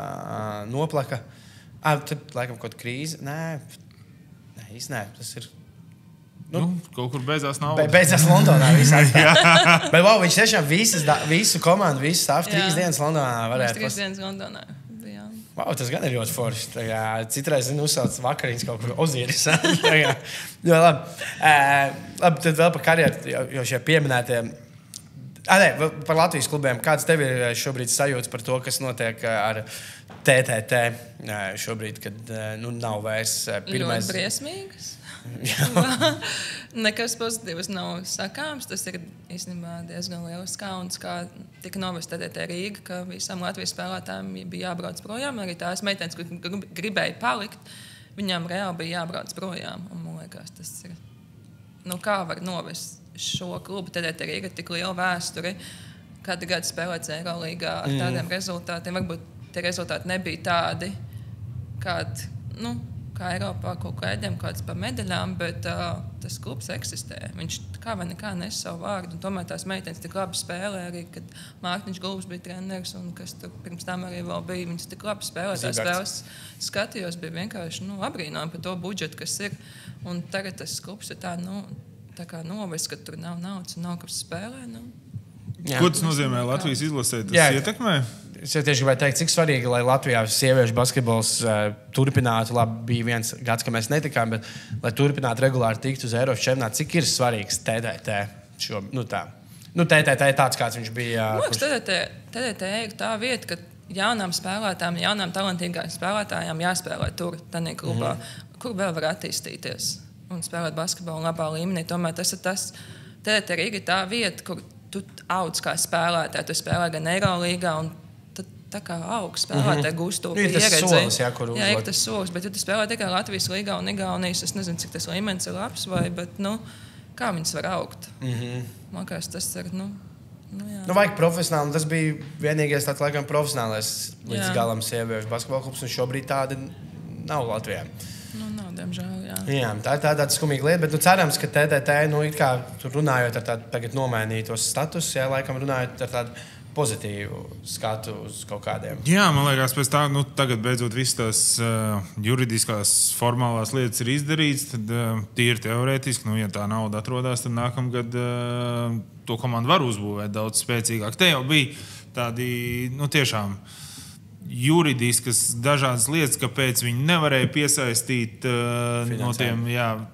A: noplaka. Tad laikam kaut krīze. Nē, īstenībā tas ir.
C: Kaut kur beidzās nauda.
A: Beidzās Londonā. Bet wow, viņš tiešām visu komandu, visu stāvu 3 dienas Londonā varētu.
B: 3 dienas Londonā.
A: Wow, tas gan ir ļoti forši. Citreiz uzsauc vakariņas kaut kur Ozīris. Jā, labi. Labi, tad vēl par karjeru, jo šie pieminētie. Par Latvijas klubiem. Kāds tev ir šobrīd sajūts par to, kas notiek ar TTT šobrīd, kad nav vairs pirmais?
B: Ļoti briesmīgas. Nekas pozitīvs nav sakāms. Tas ir īstenībā diezgan liels kauns, kā tika novesta TTT Rīga, ka visām Latvijas spēlētājiem bija jābrauc projām. Arī tās meitenes, kur gribēja palikt, viņām reāli bija jābrauc projām. Un, man liekas, tas ir. Kā var novest šo klubu TTT Rīga tik lielu vēsturi? Katru gadu spēlēts Eirolīgā ar tādiem rezultātiem. Varbūt tie rezultāti nebija tādi, kādi, kā Eiropā kaut kādiem kāds par medaļām, bet tas klubs eksistē. Viņš kā vai nekā nes savu vārdu. Un tomēr tās meitenes tik labi spēlē arī, kad Mārtiņš Gulbs bija treneris un kas tur pirms tam arī vēl bija. Viņas tik labi spēlē. Tās spēles skatījos, bija vienkārši abrīnojami par to budžetu, kas ir. Un tagad tas klubs ir tā kā novis, ka tur nav naudas un nav kas spēlē.
C: Ko tas nozīmē Latvijas izlasē? Tas ietekmē?
A: Es tieši gribēju teikt, cik svarīgi, lai Latvijā sieviešu basketbols turpinātu. Labi, bija viens gads, ka mēs netikām, bet lai turpinātu regulāri tikt uz Eiropas čempionātu, cik ir svarīgs TTT? TTT ir tāds, kāds viņš bija.
B: TTT ir tā vieta, ka jaunām spēlētājām, jaunām talantīgām spēlētājām jāspēlē tur, tādā klubā, kur vēl var attīstīties un spēlēt basketbolu labā līmenī. Tomēr tas ir tas, TTT ir tā vieta, kur tu audz kā spēlētāji. Tu spēlē gan Eirolīgā un tā kā augsts spēlētāji gūst to pieredzi. Jā, ir tas solis, bet ja tu spēlē tikai Latvijas līgā un Igaunijas, es nezinu, cik tas līmenis ir labs, bet, kā viņas var augt? Man liekas, tas ir, jā.
A: Vajag profesionāli, tas bija vienīgais tāds, laikam, profesionālais līdz galam sieviešu basketbola klubs, un šobrīd tāda nav Latvijā.
B: Nav, diemžēl, jā.
A: Jā, tā ir tāda skumīga lieta, bet cerams, ka TTT, it kā tur runājot ar tādu tagad nomainītos status, jā, laikam runājot ar tādu pozitīvu skatu uz kaut kādiem.
C: Jā, man liekas, pēc tā, tagad beidzot visas tās juridiskās formālās lietas ir izdarītas, tad tīri teorētiski, ja tā nauda atrodas, tad nākamgad to komandu var uzbūvēt daudz spēcīgāk. Te jau bija tādi, tiešām juridiskas dažādas lietas, kāpēc viņi nevarēja piesaistīt no tiem,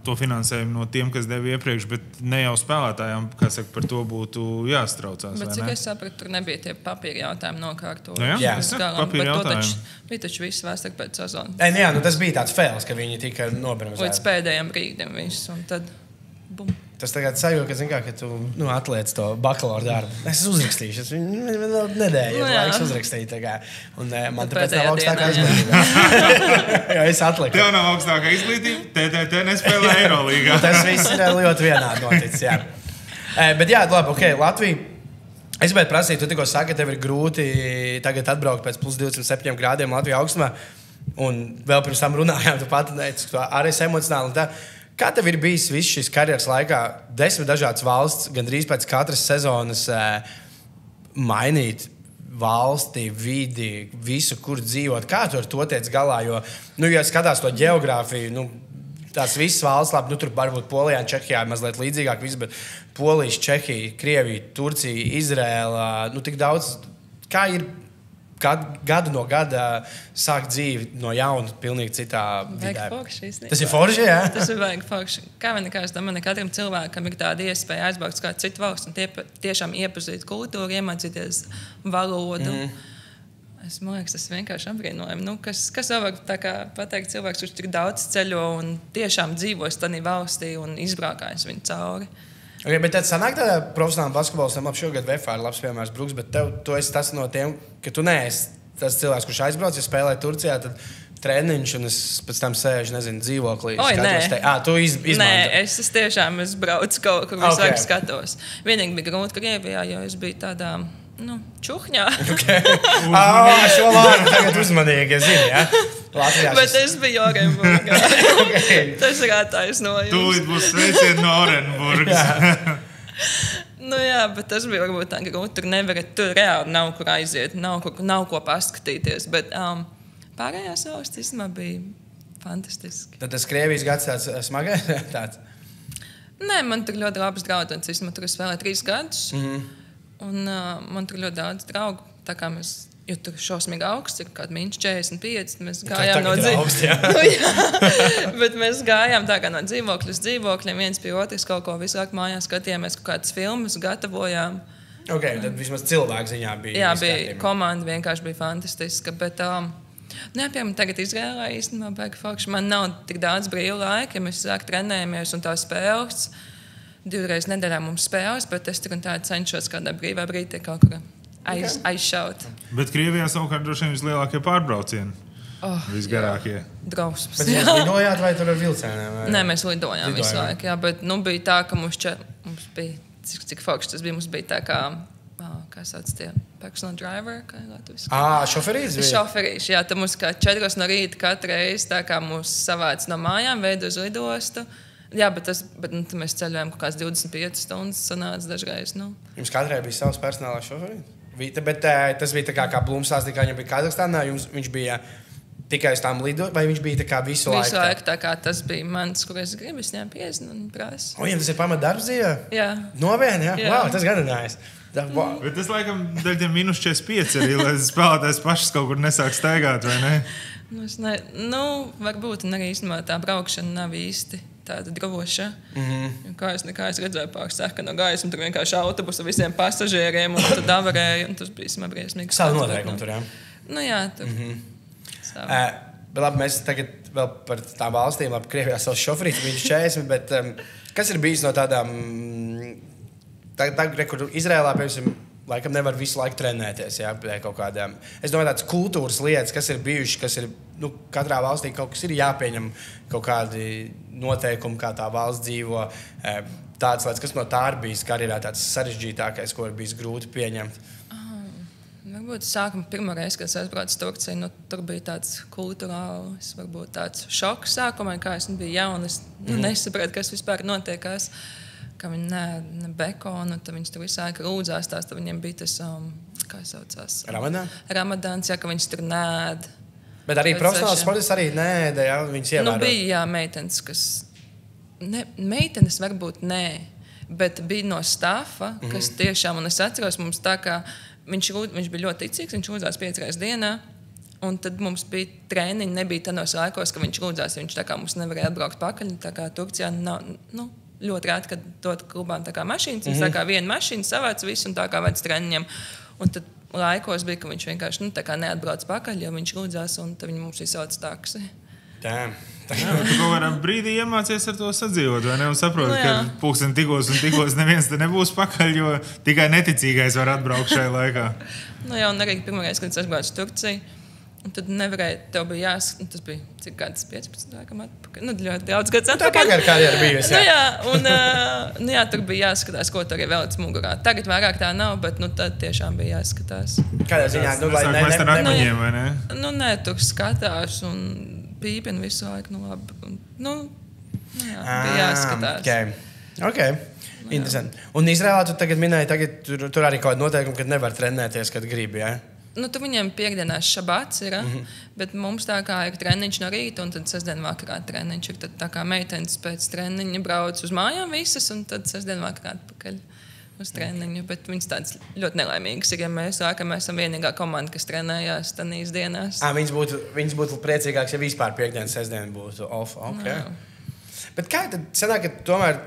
C: to finansējumu no tiem, kas deva iepriekš, bet ne jau spēlētājiem, kas saka, par to būtu jāstraucās.
B: Bet cik es sapratu, tur nebija tie papīra jautājumi nokārtot.
C: Jā, papīra jautājumi.
B: Bija taču viss vēstāk pēc sezonas.
A: Jā, tas bija tāds fails, ka viņi tika nobremzēti.
B: Līdz pēdējiem brīdim viss, un tad bum.
A: Tas tagad sajūta, ka tu atliec to bakalaura darbu. Es uzrakstīšu, man vēl nedēļa laiks uzrakstīt. Un man tāpēc nav augstākā izglītība. Jo es atliku.
C: Tev nav augstākā izglītība, TTT nespēlē Eirolīgā.
A: Tas viss ir ļoti vienādi noticis, jā. Bet jā, labi, ok, Latvija. Es gribēju prasīt, tu tikko saki, ka tev ir grūti tagad atbraukt pēc plus 27 grādiem Latvijā augstumā. Un vēl pirms tam runājām, tu pati teici, ka tu arī esi emocionāli. Kā tev ir bijis viss šīs karjeras laikā 10 dažādas valsts, gandrīz pēc katras sezonas mainīt valsti, vidi, visu, kur dzīvot? Kā tu ar to tiec galā? Jo, ja skatās to geogrāfiju, tās visas valsts, labi, tur varbūt Polijā un Čehijā mazliet līdzīgāk, bet Polija, Čehija, Krievija, Turcija, Izrēla, tik daudz, kā ir gadu no gada sākt dzīvi no jauna, pilnīgi citā vidē. Tas ir forši, jā?
B: Tas ir vajag forši. Kā vien nekā, es domāju, katram cilvēkam ir tāda iespēja aizbraukt uz kādu citu valstu un tiešām iepazīt kultūru, iemācīties valodu. Man liekas, tas vienkārši apbrīnojami. Kas vēl var pateikt cilvēks, kurš tik daudz ceļo un tiešām dzīvos tādā valstī un izbraukājas viņu cauri.
A: Okay, bet tad sanāk tādā profesionāla basketbolistam, šogad VFA ir labs piemērs Bruks, bet tu esi tas no tiem, ka tu neesi tas cilvēks, kurš aizbrauc, ja spēlē Turcijā, tad treniņš un es pēc tam sēžu, dzīvoklī. Tu izmanto.
B: Nē, es tiešām braucu kaut kur, visu laiku skatos. Vienīgi bija grūti Krievijā, jo es biju tādā... čuhņā.
A: Šo vārdu tagad uzmanīgi, es zinu, ja? Latvijā
B: bet es biju Orenburgā. Tas ir attaisnojums.
C: Tūlīt būs sveicieni no Orenburgas.
B: Jā, bet tas bija varbūt tā grūti. Tur reāli nav kur aiziet, nav ko paskatīties. Bet pārējās valsts īstenībā bija fantastiski.
A: Tad tas Krievijas gads tāds smagais?
B: Nē, man tur ļoti labs draugs. Tur es spēlēju 3 gadus. Un man tur ļoti daudz draugu. Tā kā mēs, jo tur šausmīgi augsts, ir kāds -45, mēs gājām no dzīvokļiem. Bet mēs gājām tā kā no dzīvokļa uz dzīvokļiem, viens pie otras kaut ko visu laiku mājās skatījāmies, kaut kādas filmas gatavojām.
A: Tad vismaz cilvēku ziņā bija.
B: Jā, bija komanda, vienkārši bija fantastiska. Bet, piemēram, tagad Izrēlā īstenībā baigi forši. Man nav tik daudz brīvu laika, ja mēs sāk trenējamies un tā spēles. 2 reizes nedēļā mums spēles, bet es tur un tā cenšos kādā brīvā brīdī kaut kur aizšaut.
C: Bet Krievijā savukārt droši vien vislielākie pārbraucieni. Visgarākie.
B: Drausmas.
A: Bet jūs lidojāt vai tur ar vilcēniem?
B: Nē, mēs lidojām visu laiku, jā, bet bija tā, ka mums bija, cik forši tas bija, mums bija tā kā sauc tie personal driver, kā latviski.
A: Šoferīts?
B: Šoferīši, jā, tad mums kā 4 no rīta katru reizi tā kā mūs savāc no mājām, veido uz lidostu. Jā, bet mēs ceļojām kaut kāds 25 stundas sanāca dažreiz.
A: Jums katrai bija savs personālais šoferis? Bet tas bija tā kā Blūms stāstīja, ka viņam bija Kazahstānā, viņš bija tikai uz tām lidojumiem, vai viņš bija tā kā visu laiku?
B: Visu laiku tā kā tas bija mans, kur es gribu, es ņēmu 50 un prasu.
A: Jums tas ir pamatdarbs dzīvē?
B: Jā.
A: Novieni, jā? Wow, tas gadinājās.
C: Bet tas laikam dēļ tiem -45 arī, lai spēlētājs pašas kaut kur nesāk staigāt, vai ne?
B: Varbūt, un arī īstenībā tā braukšana nav īsti tāda droša. Kā es redzēju pārsaka no gaisma, tur vienkārši autobusu visiem pasažieriem, un tad avarēja, un tas bija briesmīgi.
A: Savu noteikumu tur, jā?
B: Jā, tur.
A: Bet labi, mēs tagad vēl par tām valstīm, Krievijā savs šoferīts, viņš 40, bet kas ir bijis no tādām, kur Izrēlā, piemēram, laikam nevar visu laiku trenēties, jā, kaut kādām. Es domāju, tādas kultūras lietas, kas ir bijušas, kas ir, katrā valstī kaut kas ir jāpieņem, kaut kādi noteikumi, kā tā valsts dzīvo, tādas lietas, kas no tā ir bijis karjerā tāds sarežģītākais, ko ir bijis grūti pieņemt.
B: Varbūt sākumā pirmā reize, kad es aizbraucu Turciju, tur bija tāds kulturāls, varbūt tāds šoks sākumā, kā es biju jauna, es nesapratu, kas vispār notiekās. Ka viņi ne bekonu, tad viņi tur visu laiku rūdzās tās, tad viņiem bija tas, kā saucās? Ramadāns, jā, ka viņas tur nēd.
A: Bet arī profesionāls sportists arī nēda, jā, viņas ievērot.
B: Bija, jā, meitenes, kas... Meitenes varbūt nē, bet bija no stafa, kas tiešām, un es atceros, mums tā kā, viņš bija ļoti ticīgs, viņš rūdzās 5 reizes dienā, un tad mums bija trēniņi, nebija tādos laikos, ka viņš rūdzās, viņš tā kā mums nevarēja atbraukt pakaļ, tā kā Turcijā nav, ļoti rēti, kad dod klubām tā kā mašīnas. Viņš tā kā viena mašīna savāc visu un tā kā vēc treniņiem. Un tad laikos bija, ka viņš vienkārši tā kā neatbrauc pakaļ, jo viņš lūdzās un tad viņi mums izsauc taksi.
A: Jā,
C: tu kaut kādā brīdī iemācies ar to sadzīvot, vai ne? Un saproti, ka pulksten tikos un tikos neviens te nebūs pakaļ, jo tikai neticīgais var atbraukt šajā laikā.
B: Un arī pirmais, kad es aizbraucu Turciju, Un tad nevarēja, tev bija tas bija cik gadus 15 laikam atpakaļ. Ļoti daudz gadus atpakaļ.
A: Tā karjera bijusi,
B: jā, tur bija jāskatās, ko tur ir vēlēts mugurā. Tagad vairāk tā nav, bet tad tiešām bija jāskatās.
A: Kādā ziņā?
C: Mēs tā rakmaņiem, vai ne?
B: Nē, tur skatās un pīpina visu laiku. Bija jāskatās.
A: Okay. Interesanti. Un Izrēlā tu tagad minēji, tur arī kaut kāda noteikuma, kad nevar trenēties, kad gribi, jā?
B: Tur viņiem piekdienās šabats ir, bet mums tā kā ir treniņš no rīta, un tad sestdien vakarā treniņš ir. Tad tā kā meitenes pēc treniņa brauc uz mājām visas, un tad sestdien vakarā atpakaļ uz treniņu. Bet viņas tādas ļoti nelaimīgas ir, ja mēs esam vienīgā komanda, kas trenējās tanīs dienās.
A: Viņas būtu priecīgākas, ja vispār piekdienas, sestdien būtu off. Okay. Bet kā tad sanāk, ka tomēr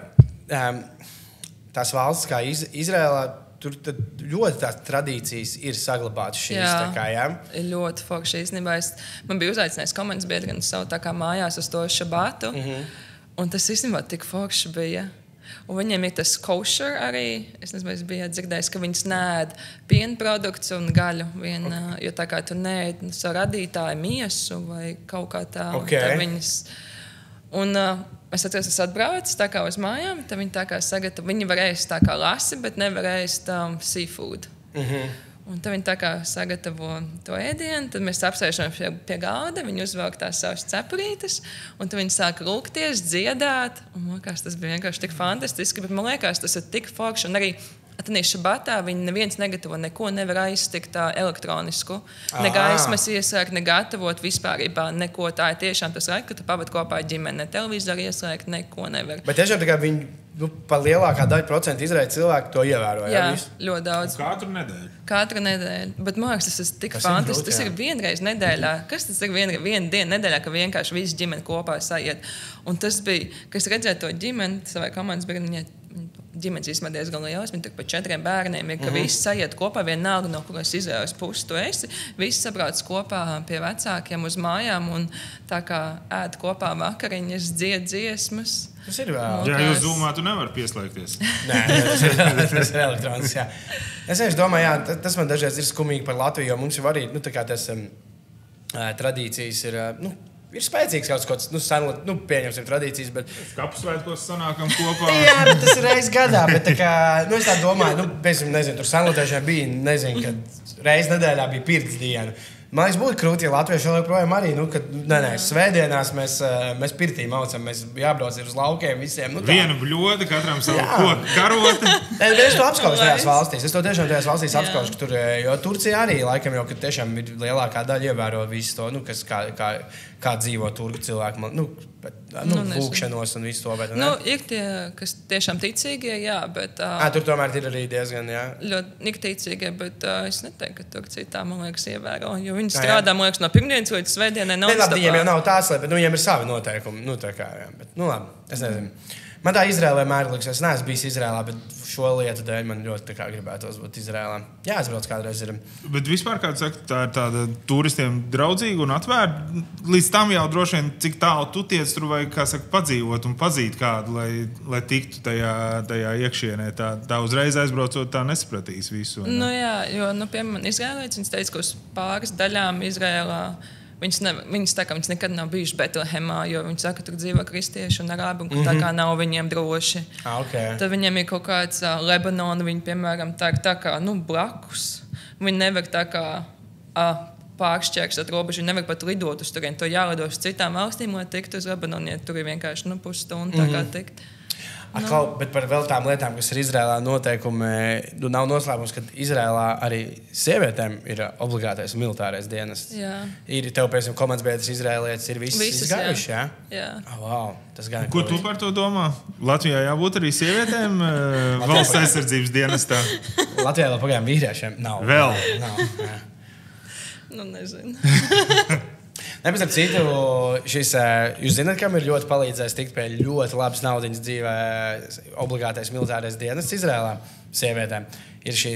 A: tās valsts kā Izrēlā, tur ļoti tās tradīcijas ir saglabātas šīs. Jā,
B: ļoti forši īstenībā. Man bija uzaicinājis komandas biedri un savu tā kā mājās uz to šabatu. Un tas īstenībā tik forši bija. Un viņiem ir tas kosher arī. Es nezinu, vai es biju dzirdējis, ka viņas nēd piena produkts un gaļu. Jo tā kā tu nēd savu radītāju miesu vai kaut kā tā.
A: Okay.
B: Tā viņas... Un es atceros, es atbraucu tā kā uz mājām, tad viņi tā kā sagatavo, viņi var ēst tā kā lasi, bet nevar ēst seafood. Un tad viņi tā kā sagatavo to ēdienu, tad mēs apsēžam pie galda, viņi uzvelk tās savas cepurītes, un tad viņi sāk lūgties, dziedāt, un man liekas, tas bija vienkārši tik fantastiski, bet man liekas, tas ir tik forši, un arī Atanīs šabatā viņi neviens negatavo, neko nevar aiztikt elektronisku. Ne gaismas ieslēgt, ne gatavot vispārībā neko. Tā ir tiešām tas laiks, kad tu pavadi kopā ar ģimeni. Ne televizoru ieslēgt, neko nevar.
A: Bet tiešām tā kā viņi par lielākā daļa procentu Izraēļa cilvēku to ievēro.
B: Jā, ļoti daudz.
C: Katru
B: nedēļu. Bet man liekas, tas ir tik fantastiski. Tas ir vienreiz nedēļā. Kas tas ir viena diena nedēļā, ka vienkārši visi ģimeni kopā sajiet. Un tas bija, kas redzēja to ģimeni, savai komandas biedriem, ģimenes īstenībā diezgan liels. Viņi tur par 4 bērniem ir, ka visi sajiet kopā, vienalga, no kuras Izraēlas puses tu esi. Visi sabrauc kopā pie vecākiem uz mājām un tā kā ēd kopā vakariņas, dzied dziesmas.
A: Tas ir vēl.
C: Jā, jo Zoomā tu nevar pieslēgties.
A: Nē, tas ir elektronisks, jā. Es domāju, jā, tas man dažreiz ir skumīgi par Latviju, jo mums jau arī, tā kā tas tradīcijas ir, ir spēcīgs kaut kāds, pieņemsim tradīcijas, bet...
C: Kapusvētkos sanākam kopā.
A: Jā, bet tas ir reiz gadā, bet tā kā, es tā domāju, nezinu, tur sanlotēšanai bija, nezinu, kad reiz nedēļā bija pirts diena. Man liekas, būtu krūti, ja latvieši vēl joprojām arī, kad, svētdienās mēs pirtī maucam, mēs jābrauc uz laukiem visiem.
C: Viena bļoda, katram savu koku karoti.
A: Es to apskaužu tajās valstīs. Es to tiešām tajās valstīs apskaužu, ka tur, jo Turcija arī laikam jau, ka tiešām ir lielākā daļa ievēro visu to, kas kā dzīvo turku cilvēku, lūkšanos un visu to. Bet,
B: ir tie, kas tiešām ticīgie, jā, bet...
A: Tur tomēr ir arī diezgan, jā.
B: Ļoti ticīgie, bet es neteiktu, ka Turcija tā, man liekas, ievēro, jo viņi strādā, man liekas, no pirmdienas līdz svētdienai non-stopā.
A: Viņiem jau nav tās, bet viņiem ir savi noteikumi. Tā kā, jā, bet, labi, es nezinu. Man tā Izrēlē vienmēr liekas, es neesmu bijis Izrēlā, bet šo lietu dēļ man ļoti gribētos būt Izrēlā. Jā, aizbrauc kādreiz ir.
C: Bet vispār, kā tu saki, tā ir tāda turistiem draudzīga un atvērta. Līdz tam jau droši vien, cik tālu tu tiec, tur vajag, kā saka, padzīvot un pazīt kādu, lai tiktu tajā iekšienē. Tā uzreiz aizbraucot, tā nesapratīs visu.
B: Jā, jo, piemēram, Izrēlēts, viņš teica, ka uz pāris daļām Izrēlā Viņas nekad nav bijušas Betlehemā, jo viņi saka, ka tur dzīvo kristieši un arābi, un tā kā nav viņiem droši.
A: Okay.
B: Tad viņiem ir kaut kāds Lebanona, viņi, piemēram, tā kā blakus. Viņi nevar tā kā pāršķērsot robežu, viņi nevar pat lidot uz turien. To jālido uz citām valstīm, lai tiktu uz Lebanonu, ja tur ir vienkārši pusstundu tā kā tikt.
A: Bet par vēl tām lietām, kas ir Izrēlā noteikumi, nav noslēpums, ka Izrēlā arī sievietēm ir obligātais militārais dienests.
B: Jā.
A: Ir tev, piemēram, komandas biedrs Izrēlietis, ir visi izgājuši, jā?
B: Jā.
A: Wow, tas gan
C: Ko tu par to domā? Latvijā jābūt arī sievietēm valsts aizsardzības dienestā?
A: Latvijā vēl pagājām vīriešiem nav.
C: Vēl?
A: Nav, jā.
B: Nezinu.
A: Nepēc ar citu, jūs zināt, kam ir ļoti palīdzējis tikt pie ļoti labas naudiņas dzīvē obligātais militārais dienests Izrēlā sievietēm. Ir šī,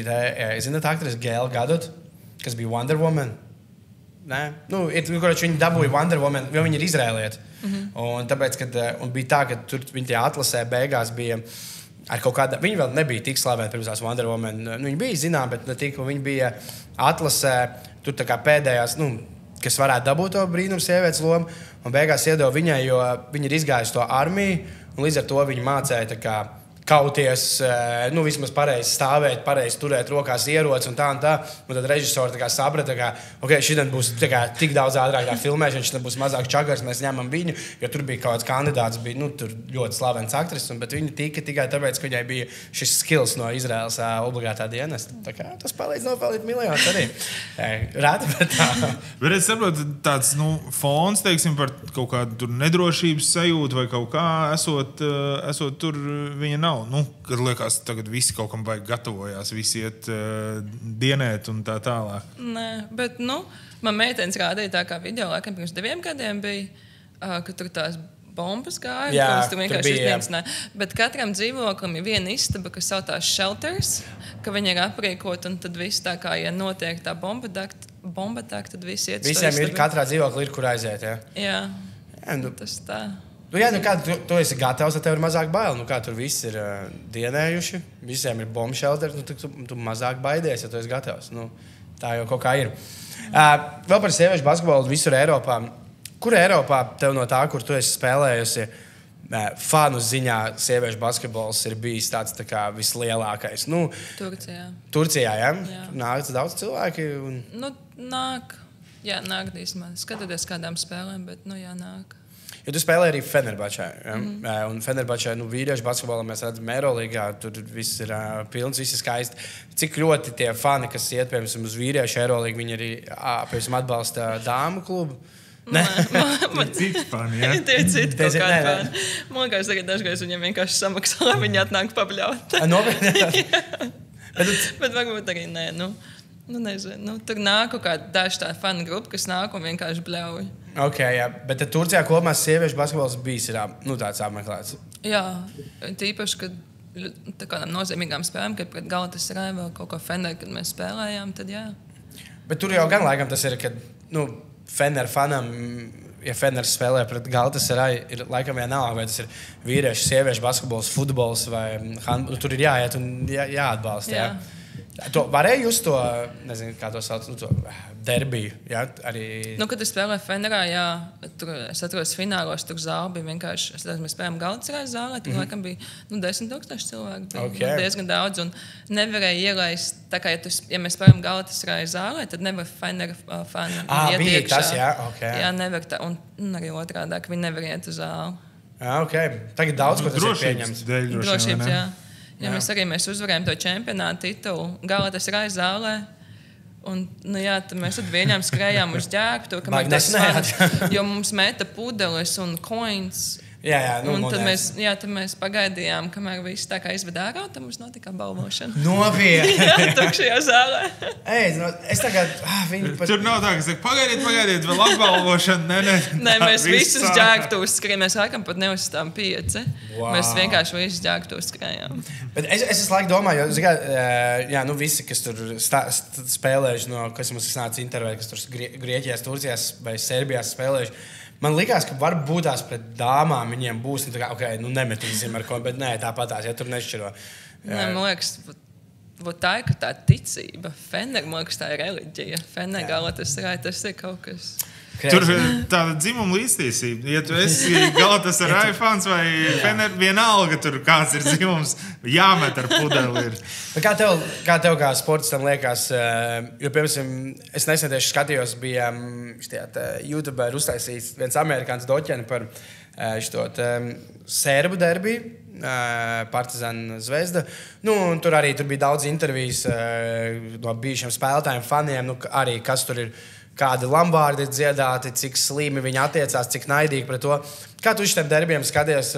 A: zināt, aktrise Gail Gadot, kas bija Wonder Woman. Nē? Viņa dabūja Wonder Woman, jo viņa ir izrēlieta. Un tāpēc, un bija tā, ka tur viņa tie atlasē beigās bija ar kaut kāda, viņa vēl nebija tik slavēta pirms tās Wonder Woman. Viņa bija zinām, bet ne tik, viņa bija atlasē, tur tā kā pēdējās, kas varētu dabūt to brīnumu sievietes lomu, un beigās iedeva viņai, jo viņa ir izgājusi to armiju, un līdz ar to viņa mācēja tā kā kauties, vismaz pareizi stāvēt, pareizi turēt rokās ieroci un tā. Un tad režisori tā kā saprata, ka okay, šitien būs tik daudz ātrāk tā filmēšana, šitien būs mazāk čagars, mēs ņemam viņu, jo tur bija kaut kāds kandidāts, bija tur ļoti slavens aktris, bet viņa tika tikai tāpēc, ka viņai bija šis skills no Izraēlas obligātā dienesta. Tā kā tas palīdz nopelnīt miljonus arī. Rādi, bet tā.
C: Bet es saprotu, tāds fons, teiksim, par kaut kādu nedrošības sajūtu vai kaut kā esot tur viņa nav. Kad liekas, tagad visi kaut kam baigi gatavojās, visi iet dienēt un tā tālāk.
B: Nē, bet, man meitenes rādīja tā kā video, laikam pirms 2 gadiem bija, ka tur tās bombas gāja.
A: Jā,
B: tur vienkārši iznīcināja. Bet katram dzīvoklim ir viena istaba, kas saucās shelters, ka viņi ir aprīkot, un tad viss tā kā, ja notiek tā bomba tak, tad visi iet.
A: Visiem ir katrā dzīvoklī, ir kur aiziet, jā?
B: Jā, tas tā.
A: Kā tu esi gatavs, tad tev ir mazāk bail. Kā tur viss ir dienējuši, visiem ir bombu shelteri, tu mazāk baidies, ja tu esi gatavs. Tā jau kaut kā ir. Vēl par sieviešu basketbolu visur Eiropā. Kur Eiropā tev no tā, kur tu esi spēlējusi, fanu ziņā sieviešu basketbols ir bijis tāds tā kā vislielākais? Turcijā, jā? Nāk daudz cilvēki?
B: Nāk. Jā, nāk īstenībā. Skatoties kādām spēlēm, bet nāk.
A: Jo tu spēlēji arī Fenerbahčē. Ja? Un Fenerbahčē vīriešu basketbolā mēs redzam Eirolīgā, tur viss ir pilns, viss ir skaisti. Cik ļoti tie fani, kas iet, piemēram, uz vīriešu Eirolīgu, viņi arī, piemēram, atbalsta dāmu klubu?
B: Man
C: citi fani, ja?
B: Tie ir citi kaut kādi fani. Man liekas, ka dažreiz viņiem vienkārši samaksā, lai viņi atnāk pabļaut. Bet varbūt arī nē, nezinu. Tur nāk kaut kāda daži tāda fanu grupa, kas nāk un vienkārši bļauj.
A: Okay, jā. Bet Turcijā kopumā sieviešu basketbols bijis tāds apmeklēts.
B: Jā, tīpaši, kad kādām nozīmīgām spēlēm, kad pret Galatasaray vēl kaut ko Fener, kad mēs spēlējām, tad jā.
A: Bet tur jau gan laikam tas ir, kad Fener fanam, ja Feners spēlē pret Galatasaray, ir laikam vienalga, vai tas ir vīriešu, sieviešu basketbols, futbols vai tur ir jāiet un jāatbalsta. Jā. To varēja just to, nezinu, kā to sauc, to derbiju, jā, arī...
B: Kad es spēlēju Fenerā, jā, tur es atceros finālos, tur zāle bija vienkārši, mēs spēlējām Galatasaray zālē, tur laikam bija 10,000 cilvēku, bija diezgan daudz, un nevarēja ielaist, tā kā, ja mēs spēlējām Galatasaray zālē, tad nevar Fener fani iet
A: bija
B: iekšā.
A: Tas, jā, okay.
B: Jā, nevar tā, un arī otrādāk, viņi nevar iet uz zāli.
A: Jā, okay. Tagad daudz, ko tas ir pieņemts.
B: Drošības, jā. Ja mēs uzvarējām to čempionātu titulu Galatasaray zālē. Un, tad mēs vienām skrējām uz ģērbtu, kamēr tas fans, jo mums meta pudeles un coins.
A: Jā,
B: tad mēs pagaidījām, kamēr viss tā kā izveda ārā, tad mums notika balvošana.
A: Nopietni!
B: Jā, tukšajā zālē.
A: Es tagad...
C: Tur nav tā, ka saka, pagaidiet, vēl apbalvošana.
B: Nē, mēs visus ģērbtus skrējām. Mēs laikam pat neuzstām 5. Wow. Mēs vienkārši visus ģērbtus skrējām.
A: Bet es laiku domāju, jo visi, kas tur spēlējuši, kas mums nāca intervēt, kas tur Grieķijās, Turcijās vai Serbijās spēlējuši, man likās, ka varbūt tās pret dāmām viņiem būs, nemetīsim ar ko, bet nē, tāpatās, ja tur nešķiro.
B: Nē, man liekas, tā ir tā ticība. Fener, man liekas, tā ir reliģija. Fener Galatasaray, tas ir kaut kas...
C: Tur tāda dzimuma līdztiesība. Ja tu esi Galatasaray fans vai Fener, vienalga tur kāds ir dzimums, jāmet ar pudeli.
A: Kā tev kā sportistam liekas, jo, piemēram, es nesen tieši skatījos, bija YouTube uztaisīts viens amerikāns doķeni par šo serbu derbiju, Partizan Zvezda. Tur bija daudz intervijas no bijušiem spēlētājiem, faniem, arī kas tur ir, kādi lambārdi ir dziedāti, cik slimi viņi attiecās, cik naidīgi pret to. Kā tu šitiem derbiem skaties,